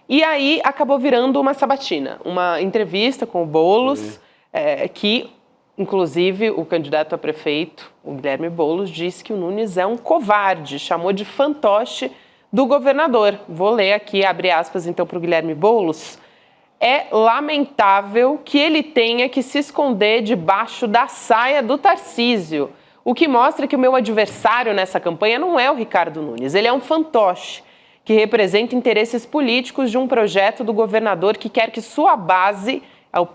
E aí acabou virando uma sabatina, uma entrevista com o Boulos, que, inclusive, o candidato a prefeito, o Guilherme Boulos, disse que o Nunes é um covarde, chamou de fantoche do governador. Vou ler aqui, abre aspas, então, para o Guilherme Boulos. É lamentável que ele tenha que se esconder debaixo da saia do Tarcísio, o que mostra que o meu adversário nessa campanha não é o Ricardo Nunes, ele é um fantoche que representa interesses políticos de um projeto do governador que quer que sua base,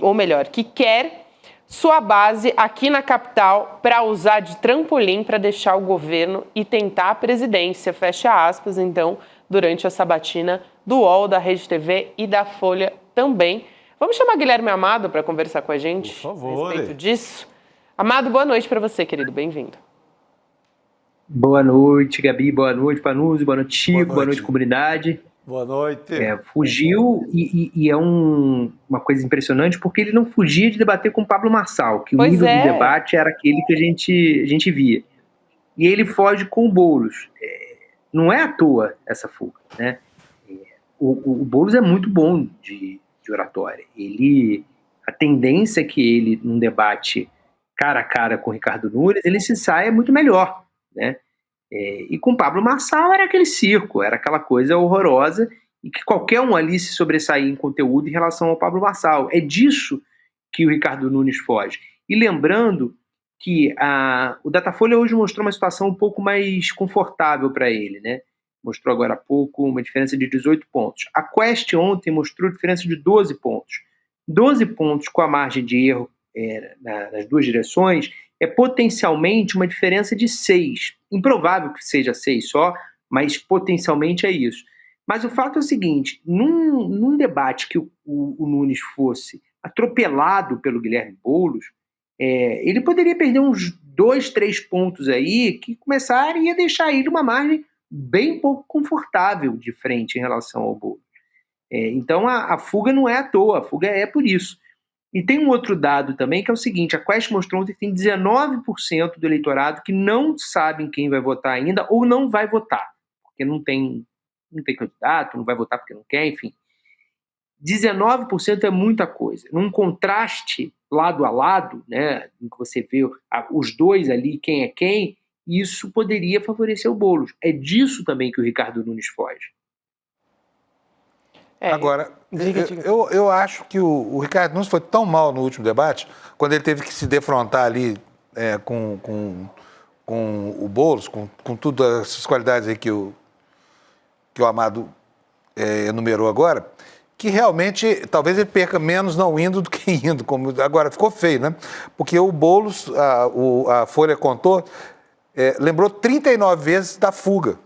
ou melhor, que quer sua base aqui na capital para usar de trampolim para deixar o governo e tentar a presidência, fecha aspas, então, durante a sabatina do UOL, da Rede TV e da Folha também. Vamos chamar Guilherme Amado para conversar com a gente, por favor, a respeito disso. Amado, boa noite para você, querido, bem-vindo. Boa noite, Gabi, boa noite, Panuzzi, boa noite, Chico, boa noite, comunidade. Boa noite. Fugiu e é uma coisa impressionante porque ele não fugia de debater com o Pablo Marçal, que o nível do debate era aquele que a gente via. E ele foge com o Boulos. Não é à toa essa fuga, né? O Boulos é muito bom de oratória. A tendência é que ele, num debate cara a cara com o Ricardo Nunes, ele se saia muito melhor, né? E com Pablo Marçal era aquele circo, era aquela coisa horrorosa e que qualquer um ali se sobressaía em conteúdo em relação ao Pablo Marçal. É disso que o Ricardo Nunes foge. E lembrando que o Datafolha hoje mostrou uma situação um pouco mais confortável para ele, né? Mostrou agora há pouco uma diferença de 18 pontos. A Quest ontem mostrou diferença de 12 pontos. 12 pontos com a margem de erro nas duas direções é potencialmente uma diferença de 6. Improvável que seja 6 só, mas potencialmente é isso. Mas o fato é o seguinte, num debate que o Nunes fosse atropelado pelo Guilherme Boulos, ele poderia perder uns 2, 3 pontos aí que começaria a deixar ele uma margem bem pouco confortável de frente em relação ao Boulos. Então a fuga não é à toa, a fuga é por isso. E tem um outro dado também, que é o seguinte, a Quest mostrou ontem que tem 19% do eleitorado que não sabem quem vai votar ainda ou não vai votar, porque não tem candidato, não vai votar porque não quer, enfim. 19% é muita coisa. Num contraste lado a lado, né, em que você vê os dois ali, quem é quem, isso poderia favorecer o Boulos. É disso também que o Ricardo Nunes foge. Agora, eu acho que o Ricardo Nunes foi tão mal no último debate, quando ele teve que se defrontar ali com o Boulos, com todas essas qualidades aí que o Amado enumerou agora, que realmente talvez ele perca menos não indo do que indo. Agora, ficou feio, né? Porque o Boulos, a Folha contou, lembrou 39 vezes da fuga,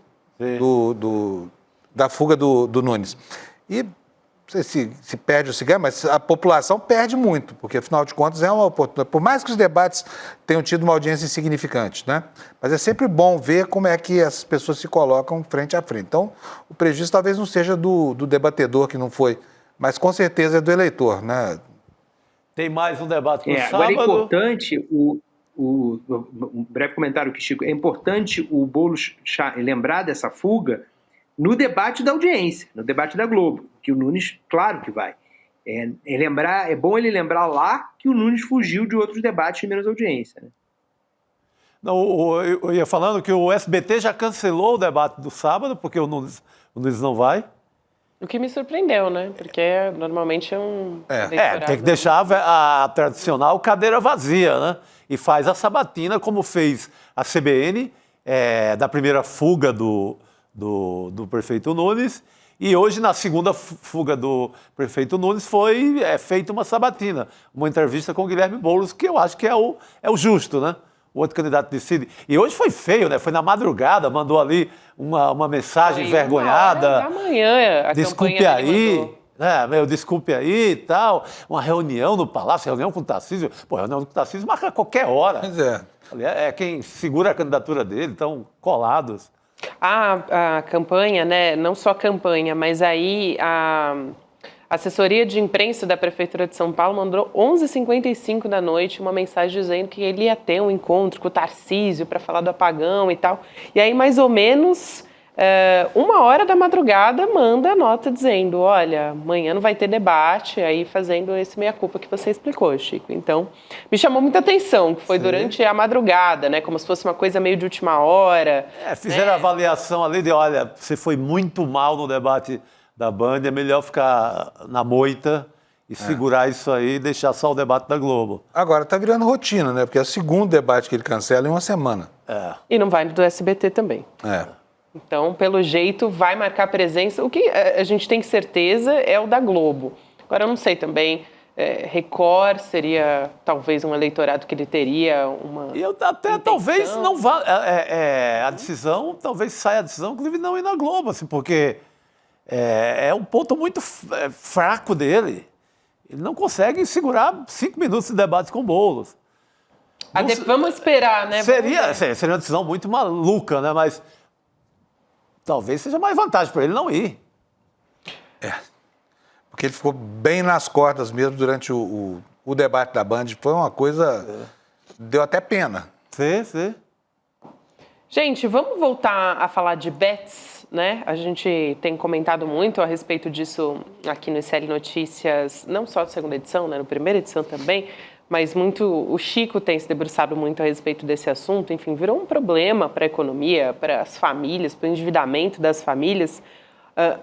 da fuga do Nunes. E não sei se perde ou se ganha, mas a população perde muito, porque, afinal de contas, é uma oportunidade. Por mais que os debates tenham tido uma audiência insignificante, né? Mas é sempre bom ver como é que as pessoas se colocam frente a frente. Então, o prejuízo talvez não seja do debatedor, que não foi, mas com certeza é do eleitor, né? Tem mais um debate no sábado. Agora é importante, um breve comentário aqui, Chico, é importante o Boulos lembrar dessa fuga no debate da audiência, no debate da Globo, que o Nunes, claro que vai. É bom ele lembrar lá que o Nunes fugiu de outros debates de menos audiência, né? Não, eu ia falando que o SBT já cancelou o debate do sábado, porque o Nunes não vai. O que me surpreendeu, né? Porque normalmente é um... tem que deixar a tradicional cadeira vazia, né? E faz a sabatina, como fez a CBN, da primeira fuga do prefeito Nunes, E hoje, na segunda fuga do prefeito Nunes, foi feita uma sabatina, uma entrevista com o Guilherme Boulos, que eu acho que é o justo, né? O outro candidato decide. E hoje foi feio, né? Foi na madrugada, mandou ali uma mensagem envergonhada. Da manhã, a desculpe aí, desculpe aí e tal. Uma reunião no Palácio, reunião com o Tarcísio. Pô, reunião com o Tarcísio marca a qualquer hora. Pois é. É quem segura a candidatura dele, estão colados. A campanha, né? Não só a campanha, mas aí a assessoria de imprensa da Prefeitura de São Paulo mandou 11h55 da noite uma mensagem dizendo que ele ia ter um encontro com o Tarcísio para falar do apagão e tal. E aí, mais ou menos, 1h da madrugada, manda a nota dizendo, olha, amanhã não vai ter debate, aí fazendo esse meia-culpa que você explicou, Chico. Então, me chamou muita atenção, que foi durante a madrugada, né? Como se fosse uma coisa meio de última hora. Fizeram a avaliação ali de, olha, você foi muito mal no debate da Band, é melhor ficar na moita e segurar isso aí e deixar só o debate da Globo. Agora, tá virando rotina, né? Porque é o segundo debate que ele cancela em uma semana. E não vai do SBT também. Então, pelo jeito, vai marcar presença. O que a gente tem certeza é o da Globo. Agora, eu não sei também, Record seria talvez um eleitorado que ele teria uma até talvez não vá... a decisão, talvez saia a decisão, inclusive não ir na Globo, assim, porque é um ponto muito fraco dele. Ele não consegue segurar 5 minutos de debate com Boulos. Vamos esperar, né? Seria uma decisão muito maluca, né? Mas talvez seja mais vantagem para ele não ir. Porque ele ficou bem nas cordas mesmo durante o debate da Band. Foi uma coisa... Deu até pena. Sim. Gente, vamos voltar a falar de bets, né? A gente tem comentado muito a respeito disso aqui no SL Notícias, não só na segunda edição, né? Na primeira edição também, mas o Chico tem se debruçado muito a respeito desse assunto. Enfim, virou um problema para a economia, para as famílias, para o endividamento das famílias.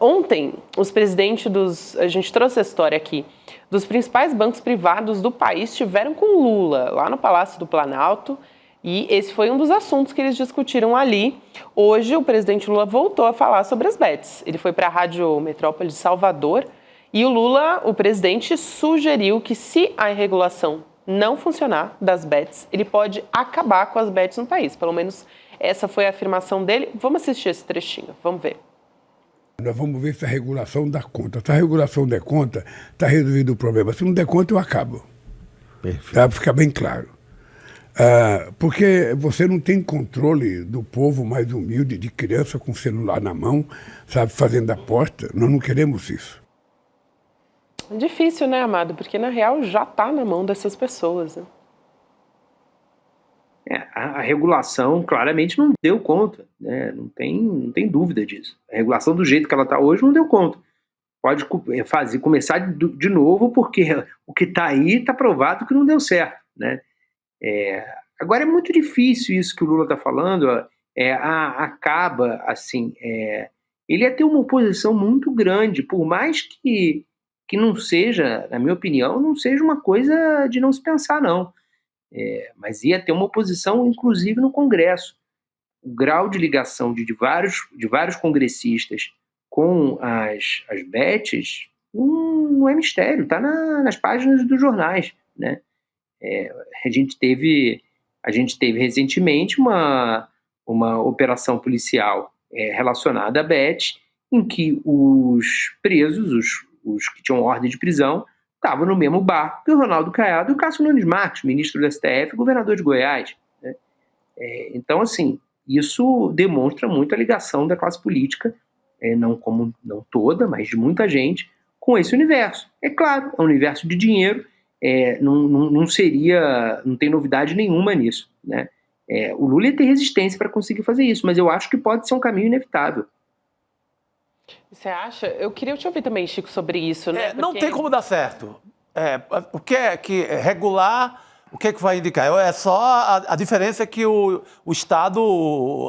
Ontem, os presidentes a gente trouxe a história aqui, dos principais bancos privados do país estiveram com Lula, lá no Palácio do Planalto, e esse foi um dos assuntos que eles discutiram ali. Hoje, o presidente Lula voltou a falar sobre as bets. Ele foi para a Rádio Metrópole de Salvador e o presidente, sugeriu que se a regulação não funcionar das bets, ele pode acabar com as bets no país. Pelo menos essa foi a afirmação dele. Vamos assistir esse trechinho, vamos ver. Nós vamos ver se a regulação dá conta. Se a regulação der conta, está resolvido o problema. Se não der conta, eu acabo. Para ficar bem claro. Porque você não tem controle do povo mais humilde, de criança com celular na mão, sabe, fazendo aposta. Nós não queremos isso. Difícil, né, Amado? Porque, na real, já está na mão dessas pessoas, né? A regulação claramente não deu conta, né? Não tem dúvida disso. A regulação do jeito que ela está hoje não deu conta. Pode começar de novo, porque o que está aí está provado que não deu certo, né? Agora é muito difícil isso que o Lula está falando, acaba assim, ele ia ter uma oposição muito grande, por mais que não seja, na minha opinião, não seja uma coisa de não se pensar, não. Mas ia ter uma oposição, inclusive, no Congresso. O grau de ligação de vários congressistas com as bets não é mistério, está nas páginas dos jornais, né? A gente teve recentemente uma operação policial relacionada à bet, em que os presos, os que tinham ordem de prisão, estavam no mesmo barco que o Ronaldo Caiado e o Cássio Nunes Marques, ministro do STF e governador de Goiás, né? Então, assim, isso demonstra muito a ligação da classe política, não toda, mas de muita gente, com esse universo. É claro, é um universo de dinheiro, não tem novidade nenhuma nisso, né? O Lula ia ter resistência para conseguir fazer isso, mas eu acho que pode ser um caminho inevitável. Você acha? Eu queria te ouvir também, Chico, sobre isso, né? Não tem como dar certo. O que é que regular, o que é que vai indicar? É só a diferença é que o Estado,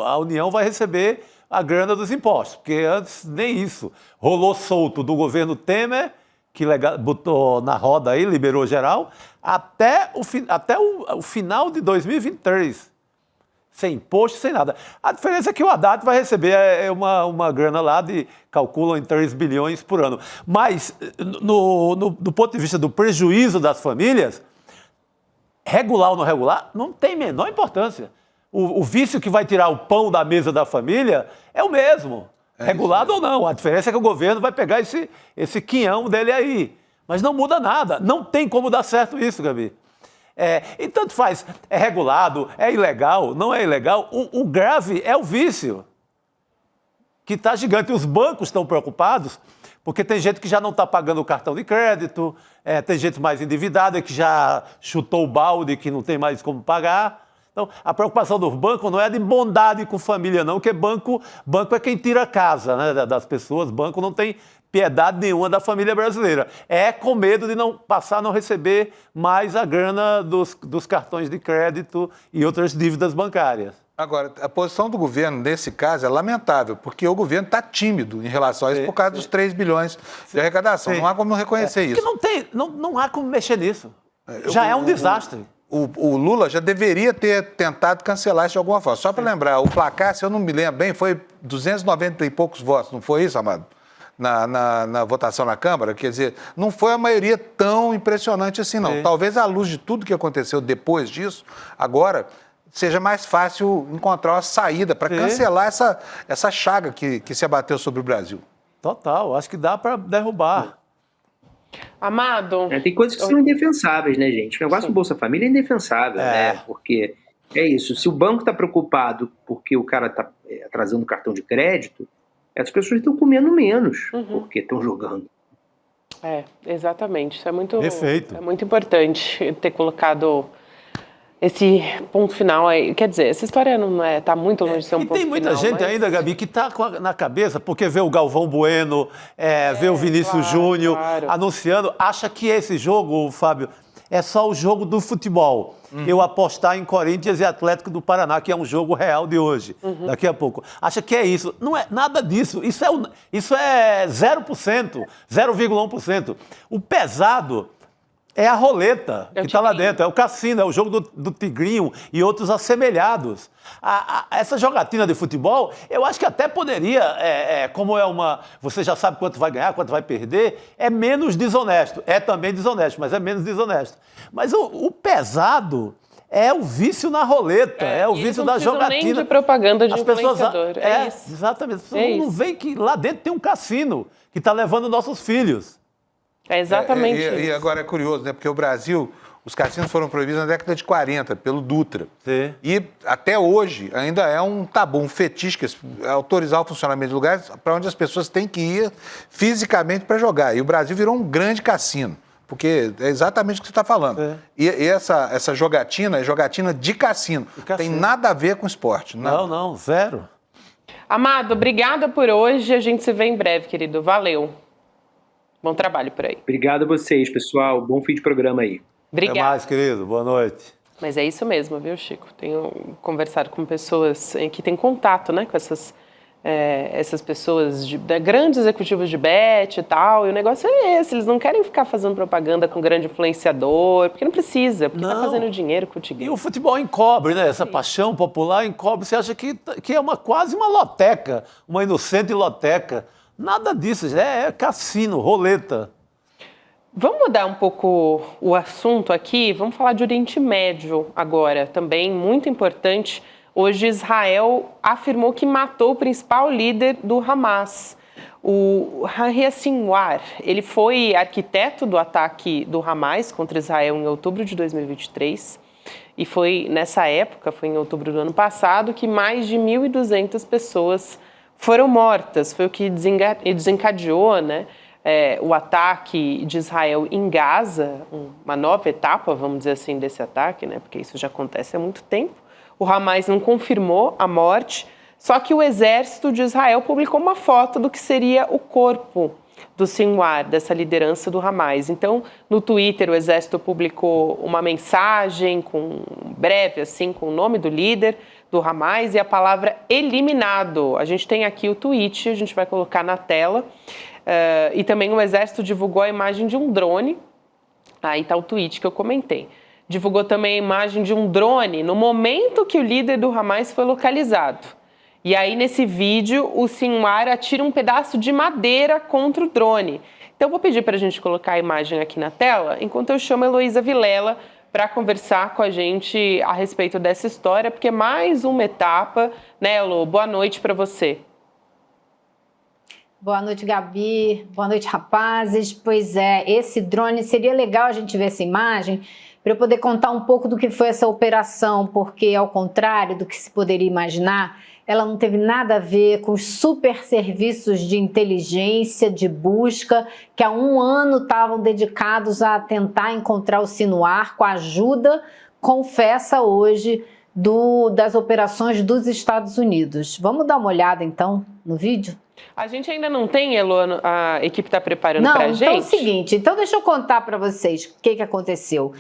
a União, vai receber a grana dos impostos, porque antes nem isso. Rolou solto do governo Temer, que botou na roda aí, liberou geral, até o final de 2023. sem imposto, sem nada. A diferença é que o Haddad vai receber uma grana lá calculam em 3 bilhões por ano. Mas, do ponto de vista do prejuízo das famílias, regular ou não regular, não tem menor importância. O vício que vai tirar o pão da mesa da família é o mesmo, regulado ou não. A diferença é que o governo vai pegar esse quinhão dele aí. Mas não muda nada, não tem como dar certo isso, Gabi. E tanto faz, é regulado, é ilegal, não é ilegal. O grave é o vício, que está gigante. Os bancos estão preocupados, porque tem gente que já não está pagando o cartão de crédito, tem gente mais endividada que já chutou o balde, que não tem mais como pagar. Então, a preocupação dos bancos não é de bondade com família, não, porque banco é quem tira a casa, né, das pessoas. Banco não tem piedade nenhuma da família brasileira. É com medo de passar a não receber mais a grana dos cartões de crédito e outras dívidas bancárias. Agora, a posição do governo, nesse caso, é lamentável, porque o governo está tímido em relação a isso por causa dos 3 bilhões de arrecadação. Não há como reconhecer isso. Porque não há como mexer nisso. Já é um desastre. O Lula já deveria ter tentado cancelar isso de alguma forma. Só para lembrar, o placar, se eu não me lembro bem, foi 290 e poucos votos, não foi isso, Amado? Na votação na Câmara, quer dizer, não foi a maioria tão impressionante assim, não. Sim. Talvez, à luz de tudo que aconteceu depois disso, agora seja mais fácil encontrar uma saída para cancelar essa chaga que se abateu sobre o Brasil. Total, acho que dá para derrubar. Amado. Tem coisas que são indefensáveis, né, gente? O negócio do Bolsa Família é indefensável, né? Porque é isso, se o banco está preocupado porque o cara está atrasando o cartão de crédito, as pessoas estão comendo menos porque estão jogando. Exatamente. Isso é muito, Perfeito. É muito importante ter colocado esse ponto final aí. Quer dizer, essa história não está muito longe de ser um ponto final. E tem muita gente ainda, Gabi, que está na cabeça, porque vê o Galvão Bueno, vê o Vinícius Júnior anunciando, acha que esse jogo, Fábio, é só o jogo do futebol. Eu apostar em Corinthians e Atlético do Paraná, que é um jogo real de hoje, daqui a pouco. Acha que é isso. Não é nada disso. Isso é 0%, 0,1%. O pesado é a roleta que está lá dentro, é o cassino, é o jogo do Tigrinho e outros assemelhados. Essa jogatina de futebol, eu acho que até poderia, como você já sabe quanto vai ganhar, quanto vai perder, é menos desonesto. É também desonesto, mas é menos desonesto. Mas o pesado é o vício na roleta, é o vício da jogatina. Nem de propaganda de influenciador. Isso. Exatamente. As pessoas não veem que lá dentro tem um cassino que está levando nossos filhos. É exatamente isso. E agora é curioso, né? Porque o Brasil, os cassinos foram proibidos na década de 40, pelo Dutra. Sim. E até hoje ainda é um tabu, um fetiche, autorizar o funcionamento de lugares para onde as pessoas têm que ir fisicamente para jogar. E o Brasil virou um grande cassino, porque é exatamente o que você está falando. Sim. E essa jogatina é jogatina de cassino. Tem nada a ver com esporte. Nada. Não, zero. Amado, obrigada por hoje. A gente se vê em breve, querido. Valeu. Bom trabalho por aí. Obrigado a vocês, pessoal. Bom fim de programa aí. Obrigada. Até mais, querido. Boa noite. Mas é isso mesmo, viu, Chico? Tenho conversado com pessoas que têm contato, né, com essas pessoas, grandes executivos de bet e tal, e o negócio é esse, eles não querem ficar fazendo propaganda com grande influenciador, porque não precisa, porque tá fazendo dinheiro com o Tigre. E o futebol encobre, né? Essa paixão popular encobre. Você acha que é quase uma loteca, uma inocente loteca. Nada disso, é cassino, roleta. Vamos mudar um pouco o assunto aqui, vamos falar de Oriente Médio agora, também muito importante. Hoje Israel afirmou que matou o principal líder do Hamas, o Yahya Sinwar. Ele foi arquiteto do ataque do Hamas contra Israel em outubro de 2023 e foi nessa época, foi em outubro do ano passado, que mais de 1.200 pessoas foram mortas. Foi o que desencadeou, né, o ataque de Israel em Gaza, uma nova etapa, vamos dizer assim, desse ataque, né, porque isso já acontece há muito tempo. O Hamas não confirmou a morte, só que o exército de Israel publicou uma foto do que seria o corpo do Sinwar, dessa liderança do Hamas. Então, no Twitter, o exército publicou uma mensagem breve, assim, com o nome do líder do Hamas e a palavra eliminado. A gente tem aqui o tweet, a gente vai colocar na tela. E também o exército divulgou a imagem de um drone. Aí está o tweet que eu comentei. divulgou também a imagem de um drone no momento que o líder do Hamas foi localizado. E aí, nesse vídeo, o Sinwar atira um pedaço de madeira contra o drone. Então, eu vou pedir para a gente colocar a imagem aqui na tela, enquanto eu chamo a Heloísa Vilela para conversar com a gente a respeito dessa história, porque é mais uma etapa, né, Elo? Boa noite para você. Boa noite, Gabi. Boa noite, rapazes. Pois é, esse drone, seria legal a gente ver essa imagem para eu poder contar um pouco do que foi essa operação, porque, ao contrário do que se poderia imaginar, ela não teve nada a ver com os super serviços de inteligência, de busca, que há 1 ano estavam dedicados a tentar encontrar o Sinwar com a ajuda, confessa hoje, das operações dos Estados Unidos. Vamos dar uma olhada, então, no vídeo? A gente ainda não tem, Elo, a equipe está preparando para a gente? Então é o seguinte, então deixa eu contar para vocês o que aconteceu.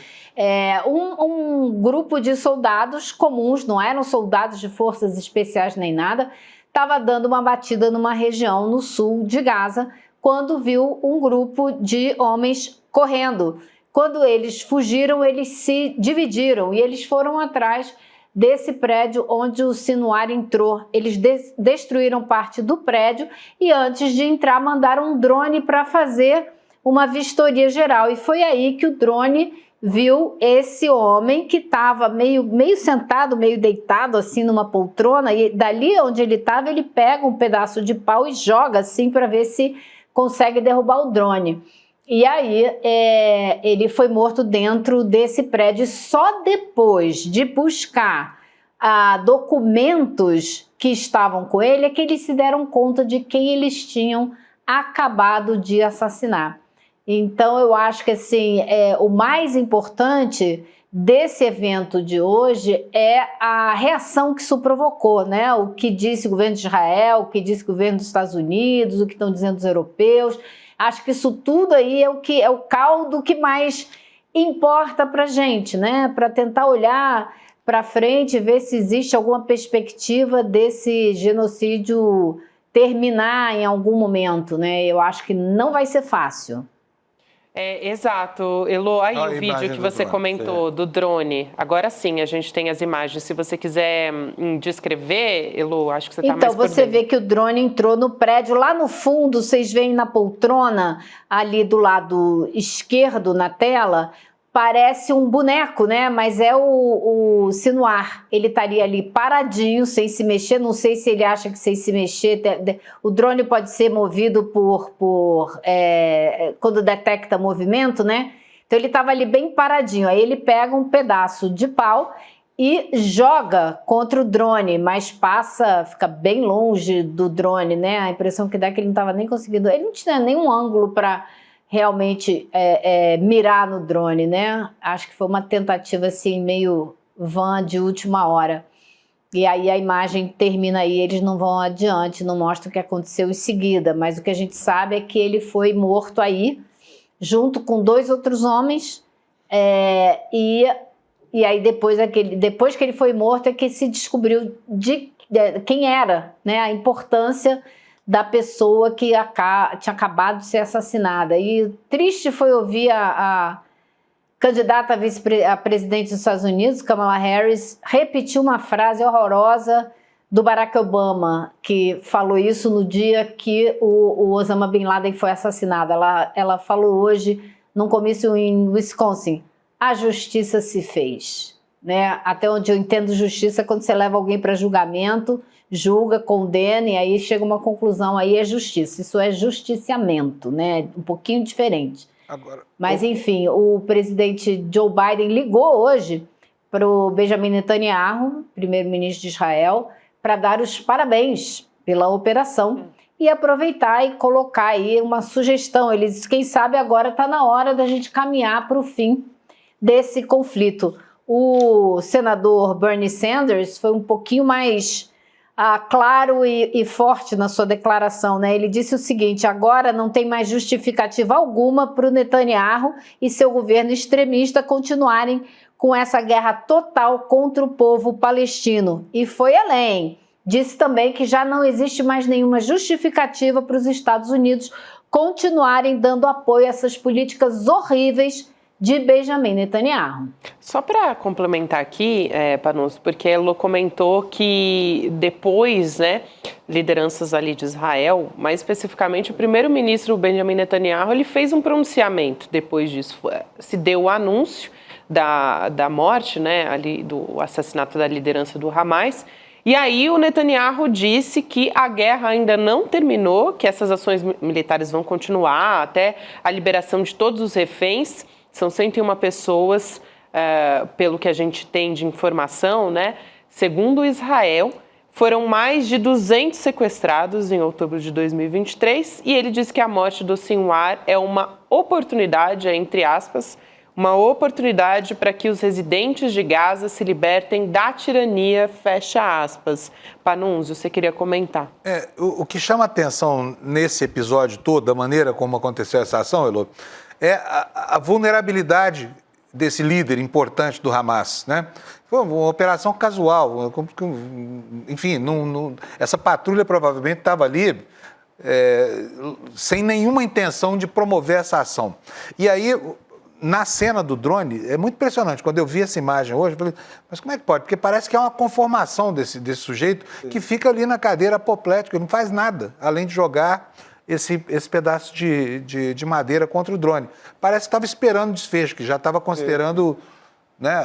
Um grupo de soldados comuns, não eram soldados de forças especiais nem nada, estava dando uma batida numa região no sul de Gaza, quando viu um grupo de homens correndo. Quando eles fugiram, eles se dividiram e eles foram atrás desse prédio onde o Sinwar entrou. Eles destruíram parte do prédio e, antes de entrar, mandaram um drone para fazer uma vistoria geral. E foi aí que o drone viu esse homem que estava meio sentado, meio deitado assim numa poltrona, e dali onde ele estava, ele pega um pedaço de pau e joga assim para ver se consegue derrubar o drone. E aí ele foi morto dentro desse prédio. Só depois de buscar documentos que estavam com ele é que eles se deram conta de quem eles tinham acabado de assassinar. Então eu acho que assim, o mais importante desse evento de hoje é a reação que isso provocou, né? O que disse o governo de Israel, o que disse o governo dos Estados Unidos, o que estão dizendo os europeus. Acho que isso tudo aí é o caldo que mais importa para a gente, né? Para tentar olhar para frente e ver se existe alguma perspectiva desse genocídio terminar em algum momento, né? Eu acho que não vai ser fácil. Exato. Elo, aí o vídeo que você comentou do drone. Agora sim, a gente tem as imagens. Se você quiser descrever, Elo, acho que você está mais por dentro. Então, você vê que o drone entrou no prédio. Lá no fundo, vocês veem na poltrona, ali do lado esquerdo na tela, parece um boneco, né? Mas é o Sinwar. Ele estaria ali paradinho, sem se mexer. Não sei se ele acha que sem se mexer... O drone pode ser movido quando detecta movimento, né? Então ele estava ali bem paradinho. Aí ele pega um pedaço de pau e joga contra o drone, mas fica bem longe do drone, né? A impressão que dá é que ele não estava nem conseguindo... Ele não tinha nenhum ângulo para realmente mirar no drone, né? Acho que foi uma tentativa assim meio vã de última hora. E aí a imagem termina aí, eles não vão adiante, não mostram o que aconteceu em seguida, mas o que a gente sabe é que ele foi morto aí, junto com 2 outros homens, e aí depois que ele foi morto é que se descobriu quem era, né? A importância da pessoa que tinha acabado de ser assassinada. E triste foi ouvir a candidata a presidente dos Estados Unidos, Kamala Harris, repetir uma frase horrorosa do Barack Obama, que falou isso no dia que o Osama Bin Laden foi assassinado. Ela falou hoje, num comício em Wisconsin, a justiça se fez. Né? Até onde eu entendo justiça, quando você leva alguém para julgamento, julga, condena e aí chega uma conclusão, aí é justiça. Isso é justiciamento, né? Um pouquinho diferente. Mas enfim, o presidente Joe Biden ligou hoje para o Benjamin Netanyahu, primeiro-ministro de Israel, para dar os parabéns pela operação e aproveitar e colocar aí uma sugestão. Ele disse, quem sabe agora está na hora da gente caminhar para o fim desse conflito. O senador Bernie Sanders foi um pouquinho mais claro e forte na sua declaração, né? Ele disse o seguinte, agora não tem mais justificativa alguma para o Netanyahu e seu governo extremista continuarem com essa guerra total contra o povo palestino. E foi além. Disse também que já não existe mais nenhuma justificativa para os Estados Unidos continuarem dando apoio a essas políticas horríveis de Benjamin Netanyahu. Só para complementar aqui, Pannunzio, porque a Elô comentou que depois, né, lideranças ali de Israel, mais especificamente o primeiro-ministro Benjamin Netanyahu, ele fez um pronunciamento. Depois disso, se deu o anúncio da morte, né, ali do assassinato da liderança do Hamas. E aí o Netanyahu disse que a guerra ainda não terminou, que essas ações militares vão continuar até a liberação de todos os reféns. São 101 pessoas, pelo que a gente tem de informação, né? Segundo Israel, foram mais de 200 sequestrados em outubro de 2023 e ele disse que a morte do Sinwar é uma oportunidade, entre aspas, uma oportunidade para que os residentes de Gaza se libertem da tirania, fecha aspas. Pannunzio, você queria comentar? O que chama atenção nesse episódio todo, da maneira como aconteceu essa ação, Elô, é a vulnerabilidade desse líder importante do Hamas, né? Foi uma operação casual, enfim, essa patrulha provavelmente estava ali sem nenhuma intenção de promover essa ação. E aí, na cena do drone, é muito impressionante. Quando eu vi essa imagem hoje, eu falei, mas como é que pode? Porque parece que é uma conformação desse sujeito que fica ali na cadeira apoplética, não faz nada, além de jogar esse pedaço de madeira contra o drone. Parece que estava esperando o desfecho, que já estava considerando, né,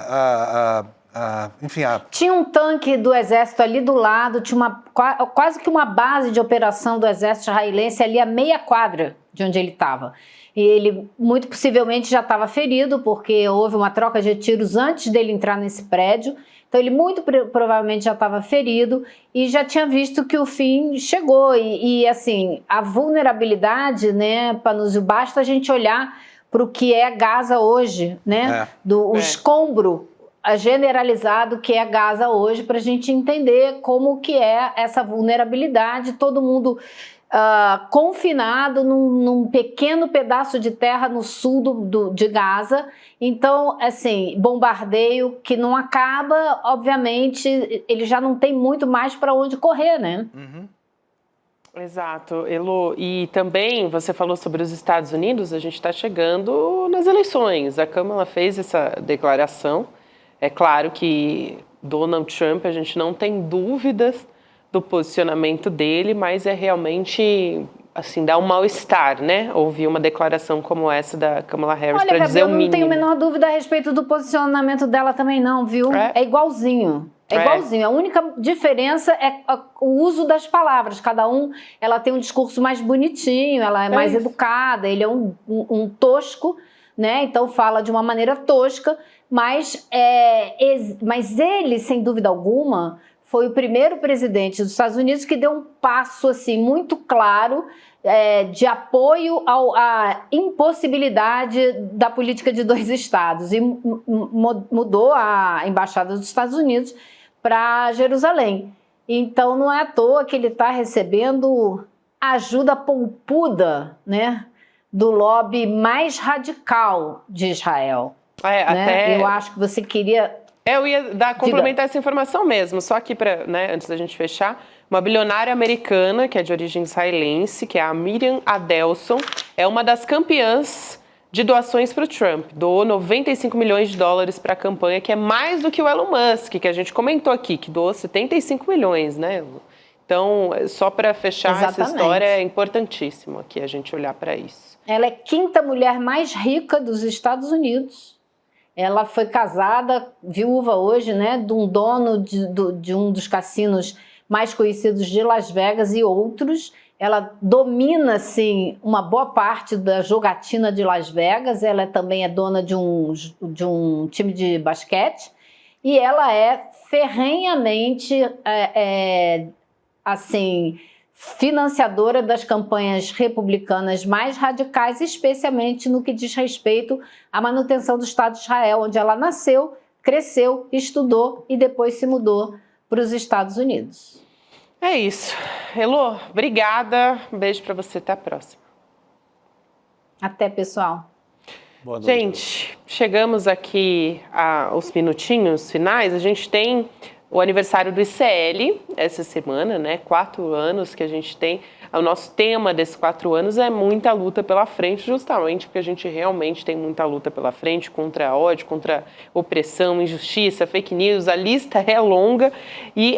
enfim... Tinha um tanque do exército ali do lado, tinha quase que uma base de operação do exército israelense ali a meia quadra de onde ele estava. E ele, muito possivelmente, já estava ferido, porque houve uma troca de tiros antes dele entrar nesse prédio. Então, ele muito provavelmente já estava ferido e já tinha visto que o fim chegou. E assim, a vulnerabilidade, né, Pannunzio, basta a gente olhar para o que é Gaza hoje, né? O escombro generalizado que é Gaza hoje, para a gente entender como que é essa vulnerabilidade. Todo mundo confinado num pequeno pedaço de terra no sul de Gaza. Então, assim, bombardeio que não acaba, obviamente, ele já não tem muito mais para onde correr, né? Uhum. Exato, Elô. E também você falou sobre os Estados Unidos, a gente está chegando nas eleições. A Câmara fez essa declaração. É claro que Donald Trump, a gente não tem dúvidas do posicionamento dele, mas é realmente, assim, dá um mal-estar, né? Ouvir uma declaração como essa da Kamala Harris para dizer o mínimo. Eu não tenho a menor dúvida a respeito do posicionamento dela também não, viu? É igualzinho. É igualzinho. A única diferença é o uso das palavras. Cada ela tem um discurso mais bonitinho, ela é mais educada, ele é um tosco, né? Então fala de uma maneira tosca, mas ele, sem dúvida alguma, foi o primeiro presidente dos Estados Unidos que deu um passo assim, muito claro de apoio à impossibilidade da política de dois estados e mudou a embaixada dos Estados Unidos para Jerusalém. Então não é à toa que ele está recebendo ajuda pompuda, né, do lobby mais radical de Israel. Né? Eu acho que você queria... Eu ia complementar essa informação mesmo, só aqui para, né, antes da gente fechar, uma bilionária americana, que é de origem israelense, que é a Miriam Adelson, é uma das campeãs de doações para o Trump. Doou 95 milhões de dólares para a campanha, que é mais do que o Elon Musk, que a gente comentou aqui, que doou 75 milhões, né? Então, só para fechar essa história, é importantíssimo aqui a gente olhar para isso. Ela é a quinta mulher mais rica dos Estados Unidos. Ela foi casada, viúva hoje, né, de um dono de um dos cassinos mais conhecidos de Las Vegas e outros. Ela domina, assim, uma boa parte da jogatina de Las Vegas. Ela também é dona de um time de basquete. E ela é ferrenhamente, assim, financiadora das campanhas republicanas mais radicais, especialmente no que diz respeito à manutenção do Estado de Israel, onde ela nasceu, cresceu, estudou e depois se mudou para os Estados Unidos. É isso. Elô, obrigada. Um beijo para você. Até a próxima. Até, pessoal. Boa noite. Gente, chegamos aqui aos minutinhos finais. A gente tem o aniversário do ICL essa semana, né? 4 anos que a gente tem O nosso tema desses 4 anos é muita luta pela frente, justamente porque a gente realmente tem muita luta pela frente contra a ódio, contra a opressão, injustiça, fake news, a lista é longa e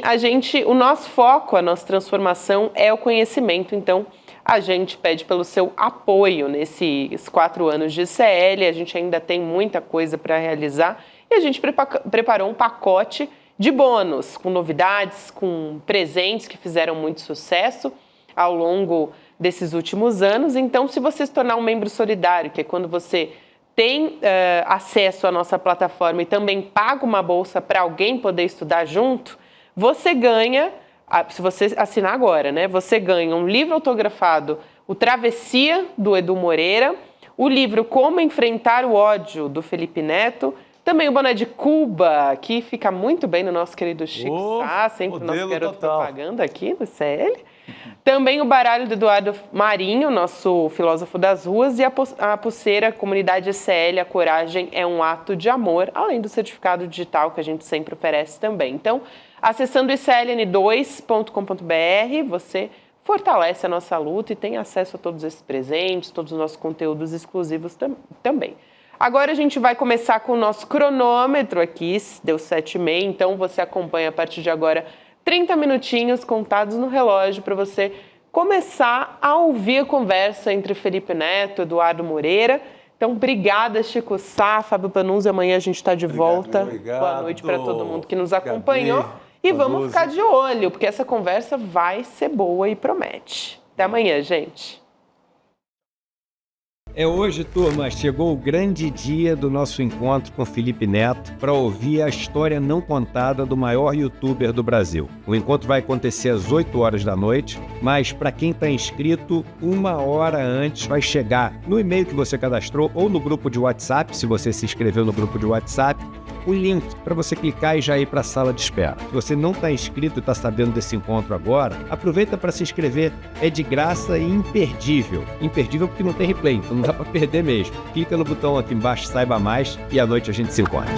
o nosso foco, a nossa transformação é o conhecimento, então a gente pede pelo seu apoio nesses 4 anos de CL, a gente ainda tem muita coisa para realizar e a gente preparou um pacote de bônus, com novidades, com presentes que fizeram muito sucesso ao longo desses últimos anos. Então, se você se tornar um membro solidário, que é quando você tem acesso à nossa plataforma e também paga uma bolsa para alguém poder estudar junto, você ganha, se você assinar agora, né? Você ganha um livro autografado, o Travessia, do Edu Moreira, o livro Como Enfrentar o Ódio, do Felipe Neto, também o boné de Cuba, que fica muito bem no nosso querido Chico Sá, sempre o nosso garoto propaganda aqui no CL. Também o baralho do Eduardo Marinho, nosso filósofo das ruas, e a pulseira Comunidade CL, a coragem é um ato de amor, além do certificado digital que a gente sempre oferece também. Então, acessando icln2.com.br, você fortalece a nossa luta e tem acesso a todos esses presentes, todos os nossos conteúdos exclusivos também. Agora a gente vai começar com o nosso cronômetro aqui, deu 7h30, então você acompanha a partir de agora 30 minutinhos contados no relógio para você começar a ouvir a conversa entre Felipe Neto e Eduardo Moreira. Então, obrigada, Chico Sá, Fábio Panunzi, amanhã a gente está de volta. Obrigado. Boa noite para todo mundo que nos acompanhou. E vamos ficar de olho, porque essa conversa vai ser boa e promete. Até amanhã, gente. É hoje, turma, chegou o grande dia do nosso encontro com Felipe Neto para ouvir a história não contada do maior youtuber do Brasil. O encontro vai acontecer às 8 horas da noite, mas para quem está inscrito, 1 hora antes vai chegar no e-mail que você cadastrou ou no grupo de WhatsApp, se você se inscreveu no grupo de WhatsApp, o link para você clicar e já ir para a sala de espera. Se você não está inscrito e está sabendo desse encontro agora, aproveita para se inscrever. É de graça e imperdível. Imperdível porque não tem replay, então não dá para perder mesmo. Clica no botão aqui embaixo, saiba mais, e à noite a gente se encontra.